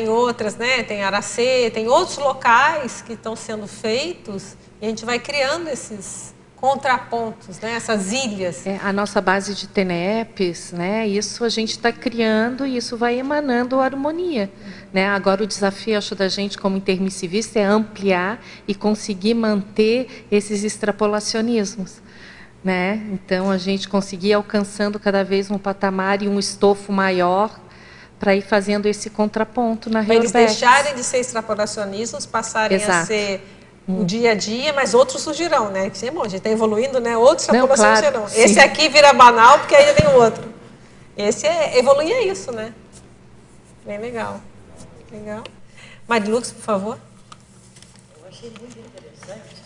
outras, né? Tem Aracê, tem outros locais que estão sendo feitos e a gente vai criando esses contrapontos, né? Essas ilhas. A nossa base de TENEPs, né? Isso a gente está criando e isso vai emanando harmonia. Né? Agora o desafio, acho, da gente como intermissivista é ampliar e conseguir manter esses extrapolacionismos. Né? Então, a gente conseguir alcançando cada vez um patamar e um estofo maior para ir fazendo esse contraponto na Reorbex. Para eles deixarem de ser extrapolacionismos, passarem a ser o dia a dia, mas outros surgirão, né? Que, bom, a gente está evoluindo, né? Outros extrapolacionistas surgirão. Esse aqui vira banal, porque ainda tem outro. Esse evoluir é isso, né? Bem legal. Legal. Marilux, por favor. Eu achei muito interessante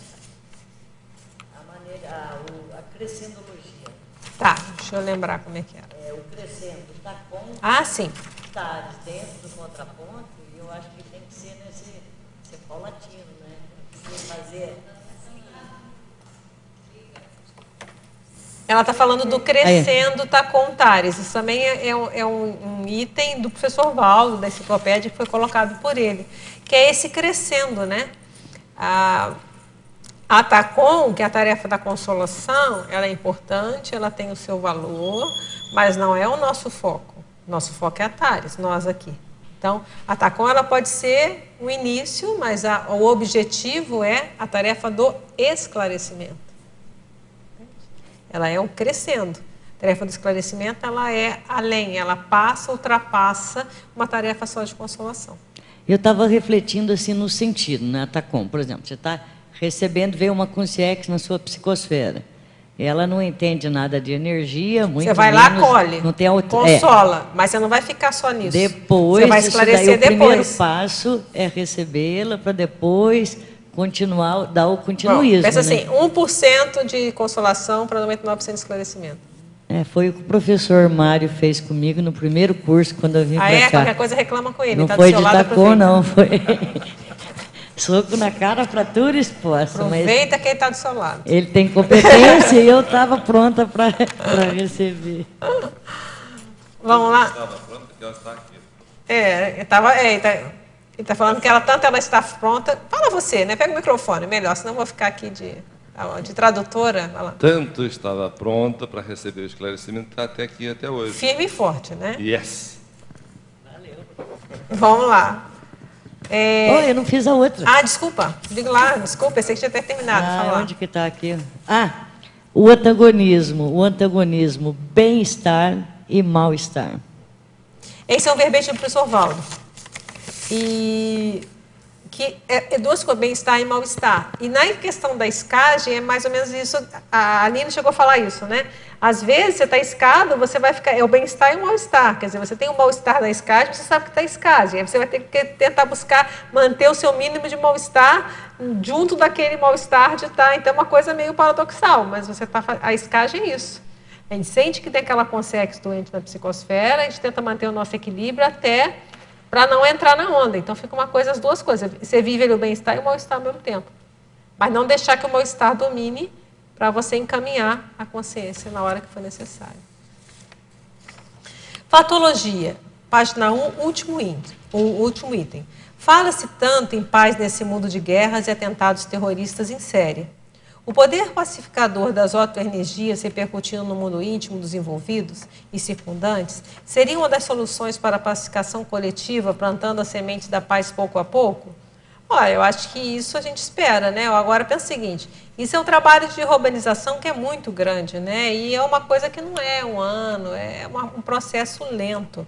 a crescendologia. Tá, deixa eu lembrar como é que era. O crescendo está com... sim. Está dentro do contraponto, e eu acho que tem que ser ser paulatino, né? Fazer... Ela está falando do crescendo tacontares. Isso também é um item do professor Valdo, da enciclopédia, que foi colocado por ele, que é esse crescendo, né? A TACOM, que é a tarefa da consolação, ela é importante, ela tem o seu valor, mas não é o nosso foco. Nosso foco é a TARES, nós aqui. Então, a TACOM ela pode ser o início, mas o objetivo é a tarefa do esclarecimento. Ela é um crescendo. A tarefa do esclarecimento ela é além, ela ultrapassa uma tarefa só de consolação. Eu estava refletindo assim no sentido, né, TACOM, por exemplo, você está recebendo, veio uma consciência na sua psicosfera. Ela não entende nada de energia, muito Você vai menos, lá, acolhe, não tem consola, mas você não vai ficar só nisso. Depois, você vai esclarecer depois. O primeiro passo é recebê-la para depois continuar, dar o continuismo. Bom, pensa assim, 1% de consolação para 99% de esclarecimento. Foi o que o professor Mário fez comigo no primeiro curso, quando eu vim para cá. Qualquer coisa reclama com ele. Não tá foi do seu de lado, TACOM, não, foi... Soco na cara, fratura exposta. Aproveita quem está do seu lado. Ele tem competência e eu estava pronta para receber. Vamos lá. Estava pronta que ela está aqui. Ele está falando que ela está pronta. Fala você, né? Pega o microfone, melhor, senão eu vou ficar aqui de tradutora. Vai lá. Tanto estava pronta para receber o esclarecimento, está até aqui, até hoje. Firme e forte, né? Yes. Valeu. Vamos lá. Eu não fiz a outra. Desculpa. Diga lá, desculpa, pensei que tinha até terminado. Onde que está aqui? O antagonismo, bem-estar e mal-estar. Esse é um verbete do professor Valdo. E que é duas coisas, bem-estar e mal-estar. E na questão da escagem é mais ou menos isso, a Aline chegou a falar isso, né? Às vezes você está escado, você vai ficar, é o bem-estar e o mal-estar, quer dizer, você tem o mal-estar da escagem, você sabe que está escagem, aí você vai ter que tentar buscar manter o seu mínimo de mal-estar junto daquele mal-estar de estar, então é uma coisa meio paradoxal, mas a escagem é isso. A gente sente que tem aquela consex doente na psicosfera, a gente tenta manter o nosso equilíbrio até para não entrar na onda. Então, fica as duas coisas. Você vive o bem-estar e o mal-estar ao mesmo tempo. Mas não deixar que o mal-estar domine para você encaminhar a consciência na hora que for necessário. Fatologia. Página 1, último item. Fala-se tanto em paz nesse mundo de guerras e atentados terroristas em série. O poder pacificador das autoenergias repercutindo no mundo íntimo dos envolvidos e circundantes seria uma das soluções para a pacificação coletiva, plantando a semente da paz pouco a pouco? Olha, eu acho que isso a gente espera, né? Agora pensa o seguinte, isso é um trabalho de urbanização que é muito grande, né? E é uma coisa que não é um ano, é um processo lento.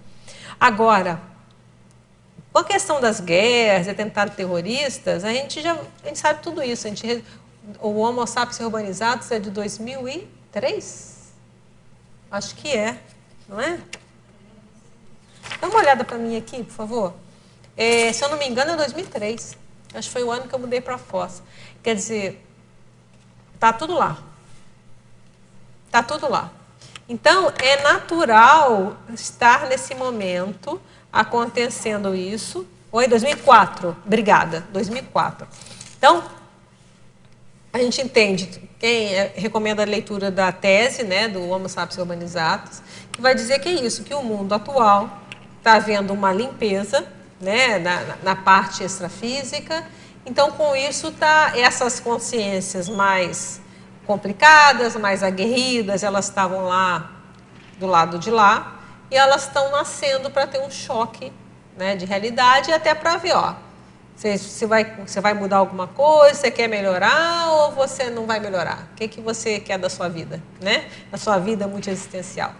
Agora, com a questão das guerras, atentados terroristas, a gente sabe tudo isso. O Homo sapiens urbanizados é de 2003? Acho que é, não é? Dá uma olhada para mim aqui, por favor. Se eu não me engano, é 2003. Acho que foi o ano que eu mudei para Foz. Quer dizer, está tudo lá. Está tudo lá. Então, é natural estar nesse momento acontecendo isso. Oi, 2004. Obrigada, 2004. Então, a gente entende, quem recomenda a leitura da tese, né, do Homo sapiens urbanizatus, que vai dizer que é isso, que o mundo atual está havendo uma limpeza, né, na parte extrafísica. Então, com isso, essas consciências mais complicadas, mais aguerridas, elas estavam lá do lado de lá, e elas estão nascendo para ter um choque, né, de realidade, e até para ver, ó, você vai mudar alguma coisa, você quer melhorar ou você não vai melhorar? O que você quer da sua vida, né? Da sua vida multiexistencial.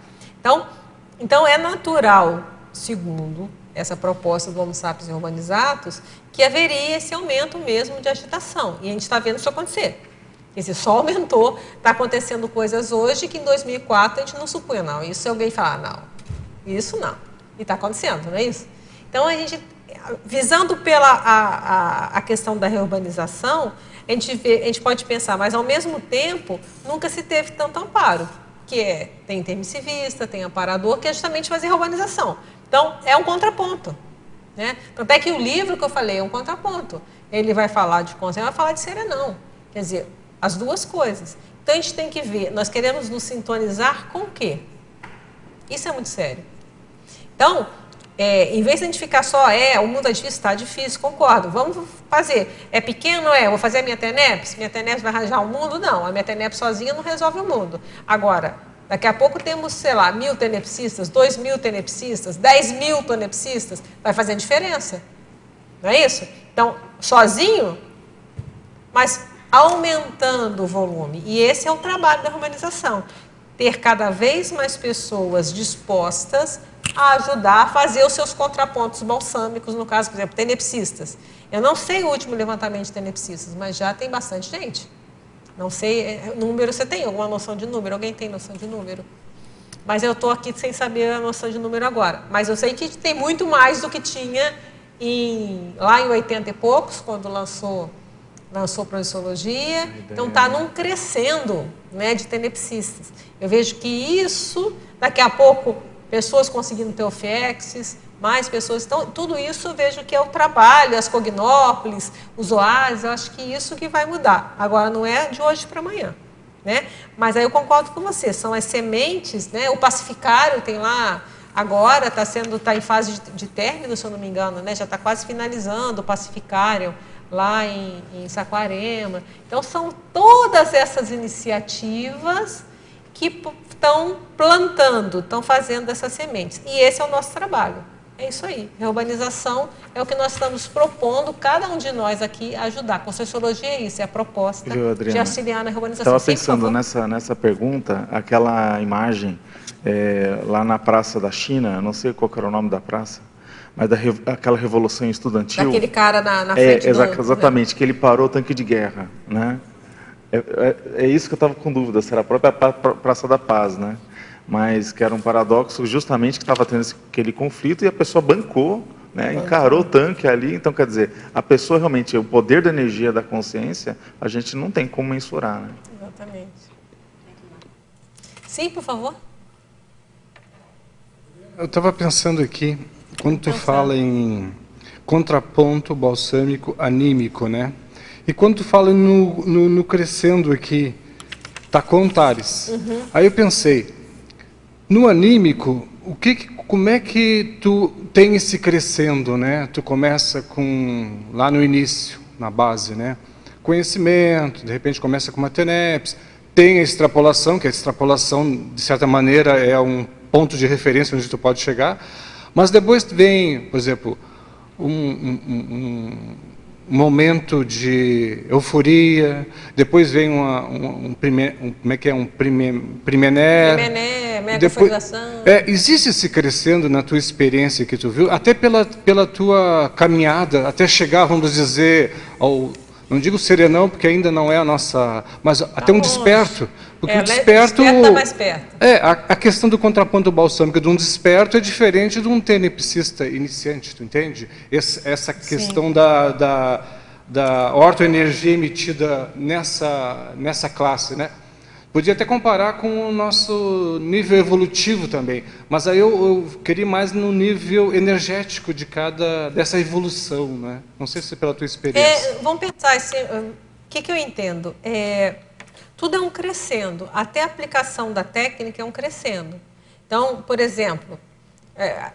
Então é natural, segundo essa proposta do Homo sapiens urbanizatus, que haveria esse aumento mesmo de agitação. E a gente está vendo isso acontecer. Esse só aumentou, está acontecendo coisas hoje que em 2004 a gente não supunha, não. Isso se alguém falar, não, isso não. E está acontecendo, não é isso? Então, a gente, visando pela a questão da reurbanização, a gente pode pensar, mas ao mesmo tempo, nunca se teve tanto amparo, que tem intermissivista, tem amparador, que é justamente fazer reurbanização. Então, é um contraponto, né? Tanto é que o livro que eu falei é um contraponto. Ele vai falar de consciência, vai falar de serenão. Quer dizer, as duas coisas. Então, a gente tem que ver, nós queremos nos sintonizar com o quê? Isso é muito sério. Então, em vez de a gente ficar só, o mundo é difícil, está difícil, concordo, vamos fazer. É pequeno, vou fazer a minha TENEPS? Minha TENEPS vai arranjar o mundo? Não, a minha TENEPS sozinha não resolve o mundo. Agora, daqui a pouco temos, sei lá, 1.000 tenepsistas, 2.000 tenepsistas, 10.000 tenepsistas, vai fazer diferença. Não é isso? Então, sozinho, mas aumentando o volume. E esse é o trabalho da humanização. Ter cada vez mais pessoas dispostas a ajudar a fazer os seus contrapontos balsâmicos, no caso, por exemplo, tenepsistas. Eu não sei o último levantamento de tenepsistas, mas já tem bastante gente. Não sei, número, você tem alguma noção de número? Alguém tem noção de número? Mas eu estou aqui sem saber a noção de número agora. Mas eu sei que tem muito mais do que tinha lá em 80 e poucos, quando lançou Projeciologia. Então está num crescendo, né, de tenepsistas. Eu vejo que isso, daqui a pouco, pessoas conseguindo ter OFIEXs, mais pessoas. Então, tudo isso eu vejo que é o trabalho, as cognópolis, os oásis, eu acho que isso que vai mudar. Agora, não é de hoje para amanhã, né? Mas aí eu concordo com você, são as sementes, né? O pacificário tem lá, agora está em fase de término, se eu não me engano, né? Já está quase finalizando o pacificário lá em Saquarema. Então, são todas essas iniciativas que estão plantando, estão fazendo essas sementes. E esse é o nosso trabalho. É isso aí. Reurbanização é o que nós estamos propondo, cada um de nós aqui, ajudar. Conscienciologia é isso, é a proposta de auxiliar na reurbanização. Estava pensando nessa pergunta, aquela imagem lá na Praça da China, não sei qual era o nome da praça, mas aquela revolução estudantil. Daquele cara na frente exatamente, que ele parou o tanque de guerra, né? É isso que eu estava com dúvida, se era a própria Praça da Paz, né? Mas que era um paradoxo justamente que estava tendo aquele conflito e a pessoa bancou, né? Encarou o tanque ali. Então, quer dizer, a pessoa realmente, o poder da energia da consciência, a gente não tem como mensurar, né? Exatamente. Sim, por favor. Eu estava pensando aqui, quando tu fala em contraponto balsâmico anímico, né? E quando tu fala no crescendo aqui, tá com Tares. Aí eu pensei, no anímico, como é que tu tem esse crescendo, né? Tu começa lá no início, na base, né? Conhecimento, de repente começa com uma TENEPS, tem a extrapolação, que a extrapolação, de certa maneira, é um ponto de referência onde tu pode chegar, mas depois vem, por exemplo, um momento de euforia, depois vem um primener, megaforização. Existe esse crescendo na tua experiência que tu viu, até pela tua caminhada, até chegar, vamos dizer, não digo serenão, porque ainda não é a nossa, mas até um desperto. Porque o desperto está mais perto. A questão do contraponto balsâmico de um desperto é diferente de um tenepsista iniciante, tu entende? Essa questão da ortoenergia emitida nessa classe, né? Podia até comparar com o nosso nível evolutivo também, mas aí eu queria mais no nível energético dessa evolução, né? Não sei se pela tua experiência. Vamos pensar assim, o que eu entendo? Tudo é um crescendo, até a aplicação da técnica é um crescendo. Então, por exemplo,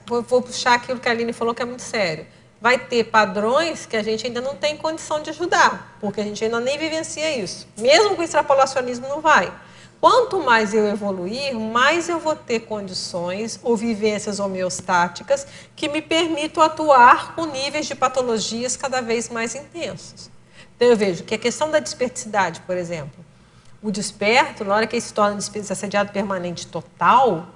vou puxar aquilo que a Aline falou que é muito sério. Vai ter padrões que a gente ainda não tem condição de ajudar, porque a gente ainda nem vivencia isso. Mesmo com o extrapolacionismo não vai. Quanto mais eu evoluir, mais eu vou ter condições ou vivências homeostáticas que me permitam atuar com níveis de patologias cada vez mais intensos. Então eu vejo que a questão da desperticidade, por exemplo, o desperto, na hora que ele se torna assediado permanente total,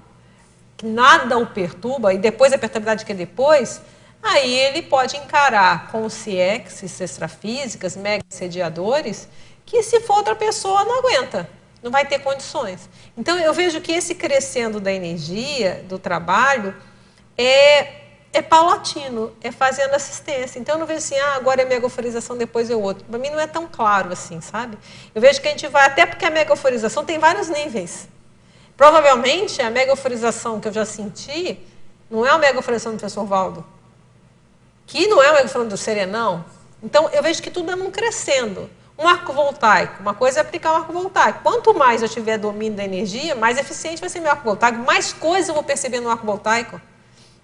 que nada o perturba, e depois a perturbabilidade que é depois, aí ele pode encarar com CIEX, extrafísicas, mega assediadores, que se for outra pessoa não aguenta, não vai ter condições. Então eu vejo que esse crescendo da energia, do trabalho, é paulatino, é fazendo assistência. Então eu não vejo assim, agora é megaforização, depois é outro. Para mim não é tão claro assim, sabe? Eu vejo que a gente vai, até porque a megaforização tem vários níveis. Provavelmente a megaforização que eu já senti não é a megaforização do professor Valdo, que não é uma megaforização do Serenão. Então eu vejo que tudo é um crescendo. Um arco voltaico, uma coisa é aplicar um arco voltaico. Quanto mais eu tiver domínio da energia, mais eficiente vai ser meu arco voltaico, mais coisa eu vou perceber no arco voltaico.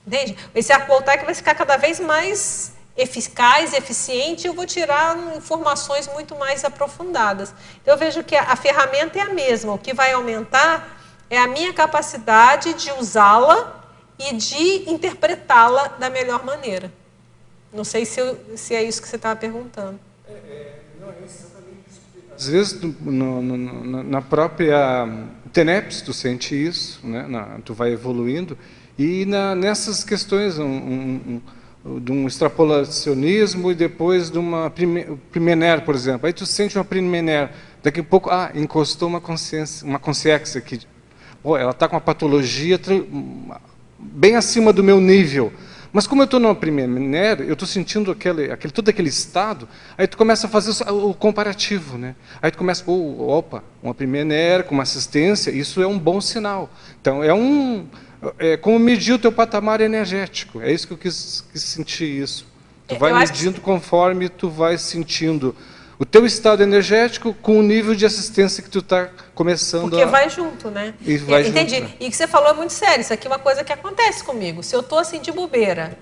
Entende? Esse arco voltaico vai ficar cada vez mais eficaz, eficiente, e eu vou tirar informações muito mais aprofundadas. Então eu vejo que a ferramenta é a mesma, o que vai aumentar é a minha capacidade de usá-la e de interpretá-la da melhor maneira. Não sei se é isso que você estava perguntando. Às vezes, na própria TENEPS, tu sente isso, né? Tu vai evoluindo, e nessas questões de um extrapolacionismo e depois de uma primener, por exemplo. Aí tu sente uma primener, daqui a pouco, encostou uma consciência aqui. Ela está com uma patologia bem acima do meu nível. Mas como eu estou numa primener, eu estou sentindo todo aquele estado, aí tu começa a fazer o comparativo, né? Aí tu começa, uma primener com uma assistência, isso é um bom sinal. Então, é como medir o teu patamar energético. É isso que eu quis sentir isso. Tu vai medindo conforme tu vai sentindo o teu estado energético com o nível de assistência que tu está começando Porque vai junto, né? Entendi. Junto, né? E o que você falou é muito sério. Isso aqui é uma coisa que acontece comigo. Se eu estou assim de bobeira,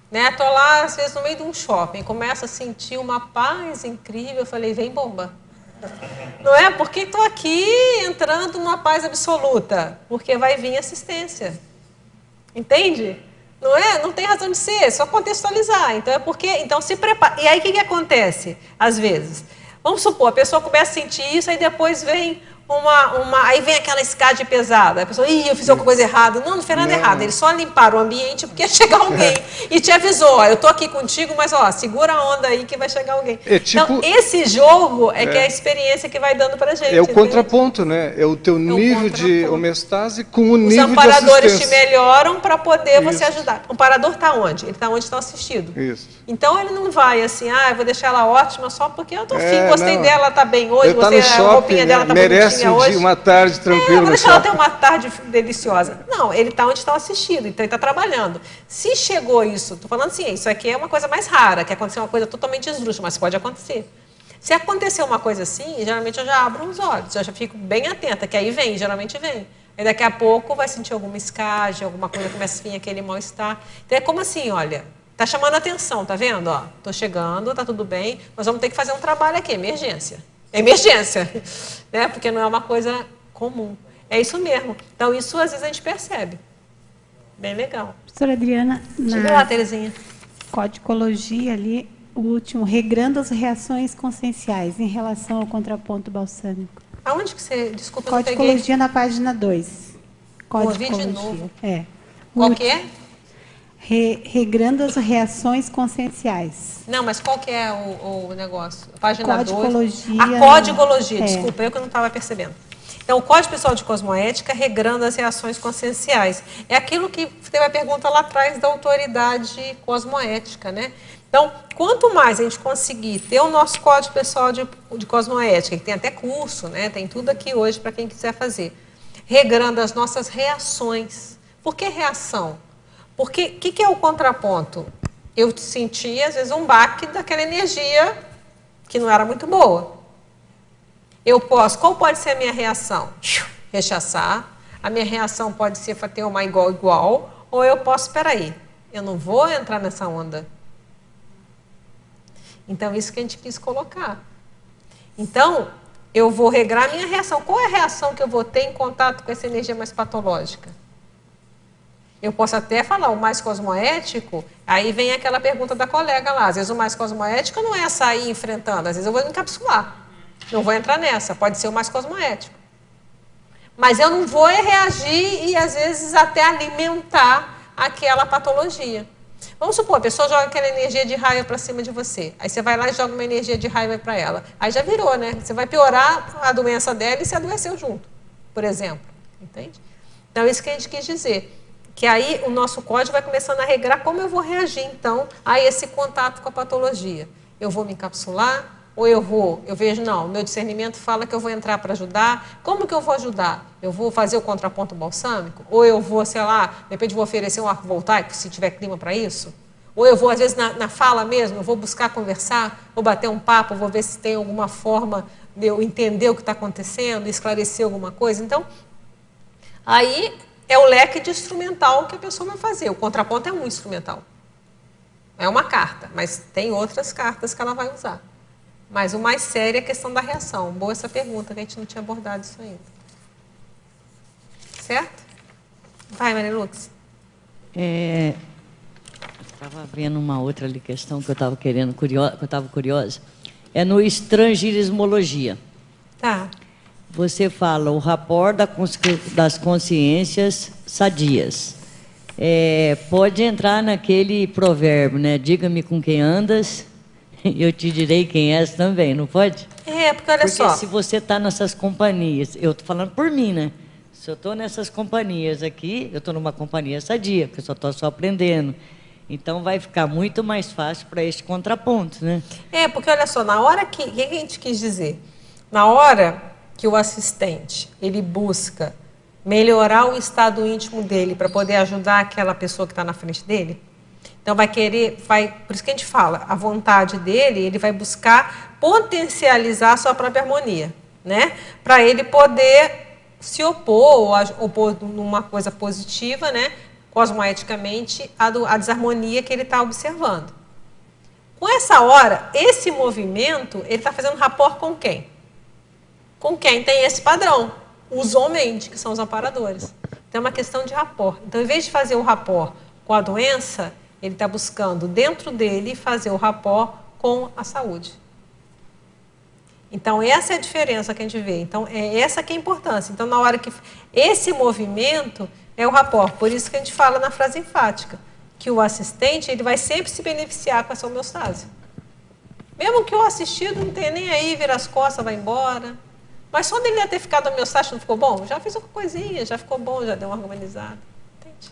né? Estou lá, às vezes, no meio de um shopping, começo a sentir uma paz incrível, eu falei, vem bomba. Não é? Porque estou aqui entrando numa paz absoluta. Porque vai vir assistência. Entende? Não é? Não tem razão de ser, é só contextualizar. Então, então se prepara. E aí, o que acontece? Às vezes, vamos supor, a pessoa começa a sentir isso, aí depois vem aí vem aquela escada pesada. A pessoa, eu fiz alguma coisa errada. Não fez nada errado. Eles só limparam o ambiente porque ia chegar alguém. E te avisou, eu estou aqui contigo, mas segura a onda aí que vai chegar alguém. Então, esse jogo que é a experiência que vai dando pra gente. É o contraponto, né? É o teu nível de homeostase com o nível de assistência. Os amparadores te melhoram para poder você ajudar. O amparador está onde? Ele está onde está assistido. Isso. Então, ele não vai assim, eu vou deixar ela ótima só porque eu tô gostei dela, ela está bem hoje, a roupinha dela está bonitinha hoje. Uma tarde tranquila. Vou deixar ela ter uma tarde deliciosa. Não, ele está onde está assistido, então ele está trabalhando. Se chegou isso, estou falando assim, isso aqui é uma coisa mais rara, que aconteceu uma coisa totalmente esdrúxula, mas pode acontecer. Se acontecer uma coisa assim, geralmente eu já abro os olhos, eu já fico bem atenta, que aí geralmente vem. Aí daqui a pouco vai sentir alguma escagem, alguma coisa, começa a vir aquele mal-estar. Então é como assim, olha, tá chamando a atenção, tá vendo? Ó, tô chegando, tá tudo bem, nós vamos ter que fazer um trabalho aqui, emergência. Emergência, né? Porque não é uma coisa comum. É isso mesmo. Então isso às vezes a gente percebe. Bem legal. Professora Adriana, chega lá, Terezinha. Codicologia ali, o último, regrando as reações conscienciais em relação ao contraponto balsâmico. Aonde que você... Desculpa, Codicologia na página 2. Ouvi de novo. É. Qual que é? Regrando as reações conscienciais. Não, mas qual que é o negócio? Página 2. Codicologia. A codicologia, desculpa, eu que não estava percebendo. Então, o Código Pessoal de Cosmoética, regrando as reações conscienciais. É aquilo que teve a pergunta lá atrás da autoridade cosmoética, né? Então, quanto mais a gente conseguir ter o nosso Código Pessoal de Cosmoética, que tem até curso, né? Tem tudo aqui hoje para quem quiser fazer, regrando as nossas reações. Por que reação? Porque o que é o contraponto? Eu senti, às vezes, um baque daquela energia que não era muito boa. Qual pode ser a minha reação? Rechaçar. A minha reação pode ser ter uma igual, ou eu posso, espera aí, eu não vou entrar nessa onda. Então, isso que a gente quis colocar. Então, eu vou regrar a minha reação. Qual é a reação que eu vou ter em contato com essa energia mais patológica? Eu posso até falar o mais cosmoético, aí vem aquela pergunta da colega lá. Às vezes o mais cosmoético não é sair enfrentando, às vezes eu vou encapsular. Não vou entrar nessa, pode ser o mais cosmoético. Mas eu não vou reagir e, às vezes, até alimentar aquela patologia. Vamos supor, a pessoa joga aquela energia de raiva para cima de você. Aí você vai lá e joga uma energia de raiva para ela. Aí já virou, né? Você vai piorar a doença dela e se adoeceu junto, por exemplo. Entende? Então, isso que a gente quis dizer. Que aí o nosso código vai começando a regrar como eu vou reagir, então, a esse contato com a patologia. Eu vou me encapsular? Ou eu vejo, não, meu discernimento fala que eu vou entrar para ajudar. Como que eu vou ajudar? Eu vou fazer o contraponto balsâmico? Ou eu vou, sei lá, de repente vou oferecer um arco voltaico, se tiver clima para isso? Ou eu vou, às vezes, na fala mesmo, eu vou buscar conversar, vou bater um papo, vou ver se tem alguma forma de eu entender o que está acontecendo, esclarecer alguma coisa. Então, aí é o leque de instrumental que a pessoa vai fazer. O contraponto é um instrumental. É uma carta, mas tem outras cartas que ela vai usar. Mas o mais sério é a questão da reação. Boa essa pergunta, que a gente não tinha abordado isso ainda. Certo? Vai, Marilux. Estava vendo uma outra ali questão que eu estava curiosa. É no estrangirismologia. Tá. Você fala o rapport das consciências sadias. Pode entrar naquele provérbio, né? Diga-me com quem andas, eu te direi quem és também, não pode? Porque olha só. Porque se você está nessas companhias, eu estou falando por mim, né? Se eu estou nessas companhias aqui, eu estou numa companhia sadia, porque eu estou só aprendendo. Então, vai ficar muito mais fácil para este contraponto, né? Porque olha só, na hora que... O que a gente quis dizer? Na hora que o assistente, ele busca melhorar o estado íntimo dele para poder ajudar aquela pessoa que está na frente dele, então por isso que a gente fala, a vontade dele, ele vai buscar potencializar a sua própria harmonia, né? Para ele poder se opor, ou opor numa coisa positiva, né? Cosmoeticamente, a desarmonia que ele está observando. Com essa hora, esse movimento, ele está fazendo rapport com quem? Com quem tem esse padrão, usualmente, que são os amparadores. Então, é uma questão de rapport. Então, em vez de fazer o rapport com a doença, ele está buscando, dentro dele, fazer o rapport com a saúde. Então, essa é a diferença que a gente vê. Então, é essa que é a importância. Então, na hora que... Esse movimento é o rapport. Por isso que a gente fala na frase enfática, que o assistente, ele vai sempre se beneficiar com essa homeostase. Mesmo que o assistido não tenha nem aí, vira as costas, vai embora. Mas só dele ter ficado homeostático não ficou bom? Já fez uma coisinha, já ficou bom, já deu uma harmonizada. Entende?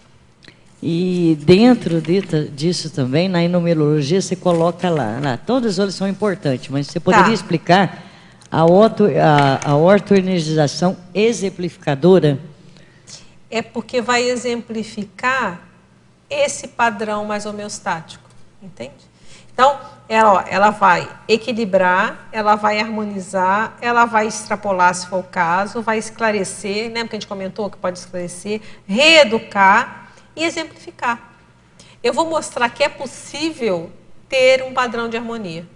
E dentro disso também, na numerologia, você coloca lá todas elas são importantes, mas você poderia explicar a ortoenergização exemplificadora? É porque vai exemplificar esse padrão mais homeostático, entende? Então, ela vai equilibrar, ela vai harmonizar, ela vai extrapolar, se for o caso, vai esclarecer, lembra que a gente comentou que pode esclarecer, reeducar e exemplificar. Eu vou mostrar que é possível ter um padrão de harmonia.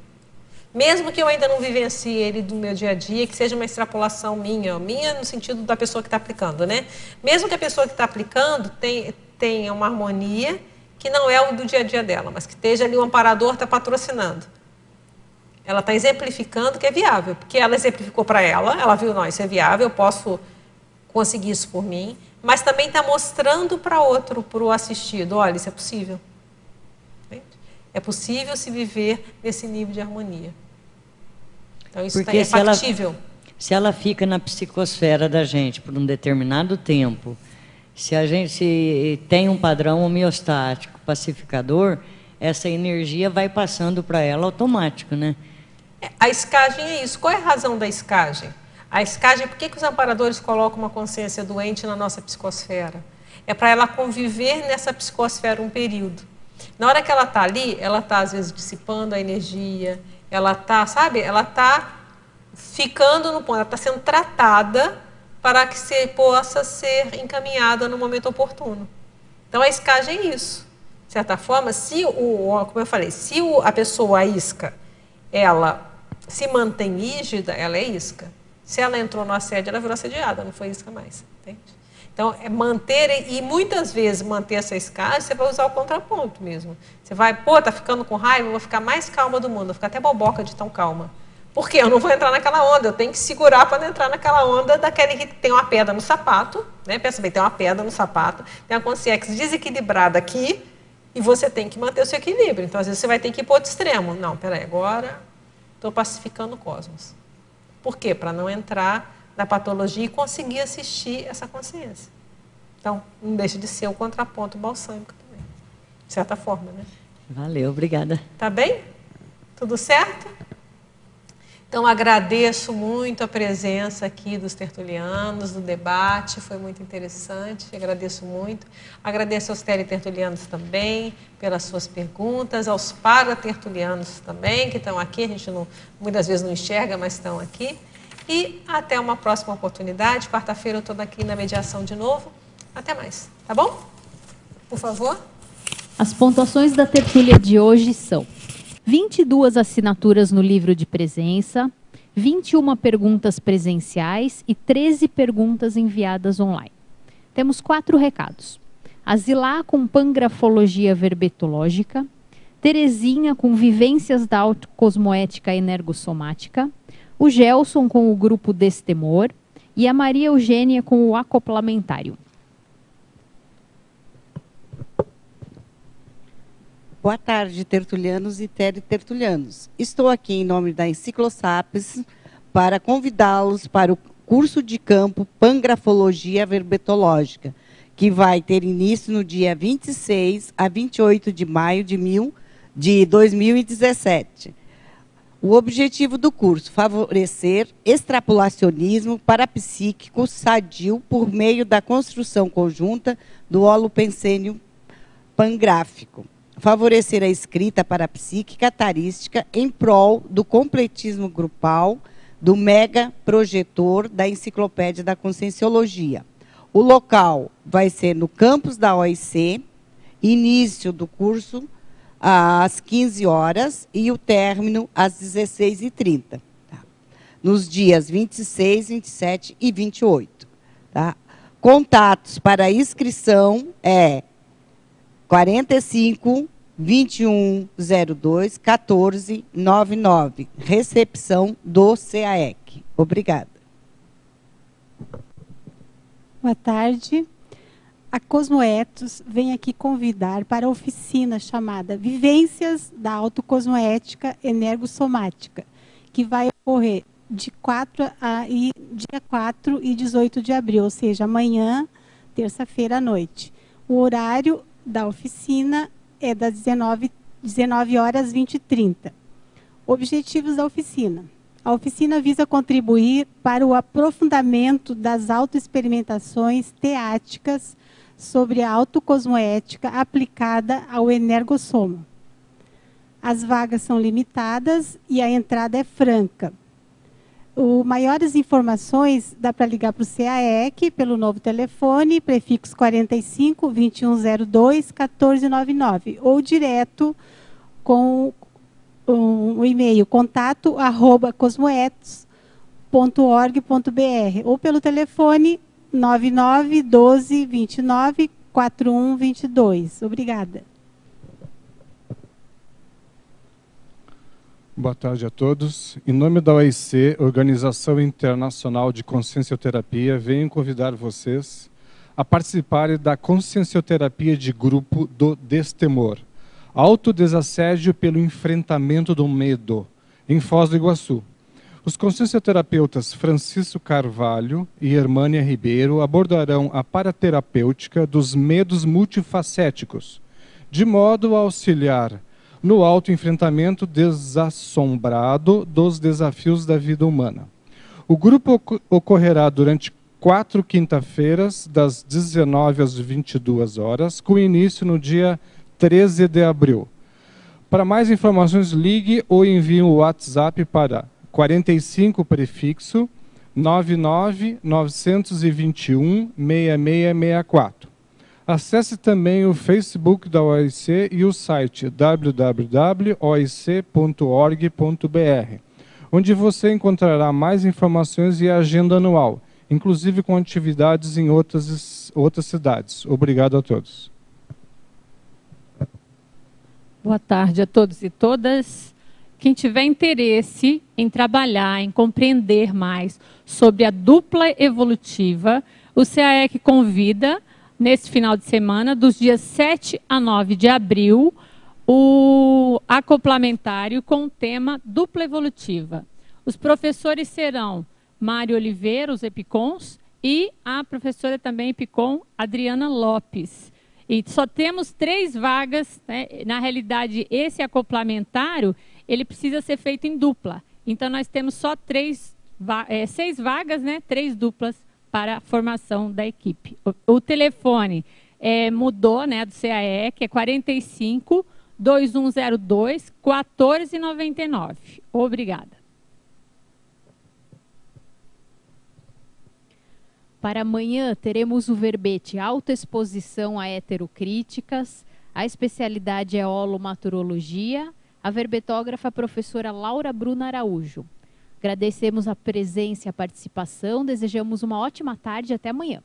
Mesmo que eu ainda não vivencie ele do meu dia a dia, que seja uma extrapolação minha no sentido da pessoa que está aplicando, né? Mesmo que a pessoa que está aplicando tenha uma harmonia que não é o do dia a dia dela, mas que esteja ali o amparador está patrocinando. Ela está exemplificando que é viável, porque ela exemplificou para ela viu, não, isso é viável, eu posso conseguir isso por mim, mas também está mostrando para outro, para o assistido, olha, isso é possível. É possível se viver nesse nível de harmonia. Então, isso é factível. Se ela fica na psicosfera da gente por um determinado tempo, se a gente tem um padrão homeostático, pacificador, essa energia vai passando para ela automático, né? A escagem é isso. Qual é a razão da escagem? A escagem, por que os amparadores colocam uma consciência doente na nossa psicosfera? É para ela conviver nessa psicosfera um período. Na hora que ela está ali, ela está, às vezes, dissipando a energia, ela está, sabe, ela está ficando no ponto, ela está sendo tratada para que possa ser encaminhada no momento oportuno. Então, a escagem é isso. De certa forma, como eu falei, se a pessoa, a isca, ela se mantém rígida, ela é isca. Se ela entrou no assédio, ela virou assediada, não foi isca mais. Entende? Então, é manter, e muitas vezes manter essa escagem, você vai usar o contraponto mesmo. Você vai, tá ficando com raiva, eu vou ficar mais calma do mundo, vou ficar até boboca de tão calma. Por quê? Eu não vou entrar naquela onda, eu tenho que segurar para não entrar naquela onda daquele que tem uma pedra no sapato, né? Pensa bem, tem uma pedra no sapato, tem uma consciência desequilibrada aqui, e você tem que manter o seu equilíbrio. Então, às vezes, você vai ter que ir para outro extremo. Não, peraí, agora estou pacificando o cosmos. Por quê? Para não entrar na patologia e conseguir assistir essa consciência. Então, não deixa de ser o contraponto balsâmico também. De certa forma, né? Valeu, obrigada. Tá bem? Tudo certo? Então, agradeço muito a presença aqui dos tertulianos, do debate, foi muito interessante, agradeço muito. Agradeço aos teletertulianos também, pelas suas perguntas, aos paratertulianos também, que estão aqui, a gente muitas vezes não enxerga, mas estão aqui. E até uma próxima oportunidade, quarta-feira eu estou aqui na mediação de novo. Até mais, tá bom? Por favor. As pontuações da tertúlia de hoje são 22 assinaturas no livro de presença, 21 perguntas presenciais e 13 perguntas enviadas online. Temos 4 recados. A Zilá com pangrafologia verbetológica, Terezinha com vivências da autocosmoética energossomática, o Gelson com o grupo Destemor e a Maria Eugênia com o acoplamentário. Boa tarde, tertulianos e teletertulianos. Estou aqui em nome da Enciclosapiens para convidá-los para o curso de campo Pangrafologia Verbetológica, que vai ter início no dia 26 a 28 de maio de 2017. O objetivo do curso, favorecer extrapolacionismo parapsíquico sadio por meio da construção conjunta do holopensênio pangráfico. Favorecer a escrita parapsíquica tarística em prol do completismo grupal do mega projetor da Enciclopédia da Conscienciologia. O local vai ser no campus da OIC, início do curso às 15 horas e o término às 16h30. Tá? Nos dias 26, 27 e 28. Tá? Contatos para inscrição é 45 21 02 14 99. Recepção do CAEC. Obrigada. Boa tarde. A Cosmoetos vem aqui convidar para a oficina chamada Vivências da Autocosmoética Energossomática, que vai ocorrer dia 4 e 18 de abril, ou seja, amanhã, terça-feira à noite. O horário da oficina é das 19 horas 20h30. Objetivos da oficina. A oficina visa contribuir para o aprofundamento das autoexperimentações teáticas sobre a autocosmoética aplicada ao energossoma. As vagas são limitadas e a entrada é franca. Maiores informações dá para ligar para o CAEC pelo novo telefone, prefixo 45 2102 1499, ou direto com o e-mail contato@cosmoetos.org.br ou pelo telefone 99 12 29 41 22. Obrigada. Boa tarde a todos. Em nome da OIC, Organização Internacional de Consciencioterapia, venho convidar vocês a participarem da consciencioterapia de grupo do Destemor, autodesassédio pelo enfrentamento do medo, em Foz do Iguaçu. Os consciencioterapeutas Francisco Carvalho e Hermânia Ribeiro abordarão a paraterapêutica dos medos multifacéticos, de modo a auxiliar no autoenfrentamento desassombrado dos desafios da vida humana. O grupo ocorrerá durante 4 quinta-feiras, das 19 às 22 horas, com início no dia 13 de abril. Para mais informações, ligue ou envie o WhatsApp para 45 prefixo 99 921 6664. Acesse também o Facebook da OIC e o site www.oic.org.br, onde você encontrará mais informações e a agenda anual, inclusive com atividades em outras cidades. Obrigado a todos. Boa tarde a todos e todas. Quem tiver interesse em trabalhar, em compreender mais sobre a dupla evolutiva, o CAEC convida, nesse final de semana, dos dias 7 a 9 de abril, o acoplamentário com o tema dupla evolutiva. Os professores serão Mário Oliveira, os EPICONs, e a professora também EPICON, Adriana Lopes. E só temos 3 vagas, né? Na realidade, esse acoplamentário, ele precisa ser feito em dupla. Então, nós temos só 6 vagas, né? 3 duplas para a formação da equipe. O telefone mudou, né, do CAEC, é 45 2102 1499. Obrigada. Para amanhã, teremos o verbete autoexposição a heterocríticas, a especialidade é holomaturologia, a verbetógrafa a professora Laura Bruna Araújo. Agradecemos a presença e a participação, desejamos uma ótima tarde e até amanhã.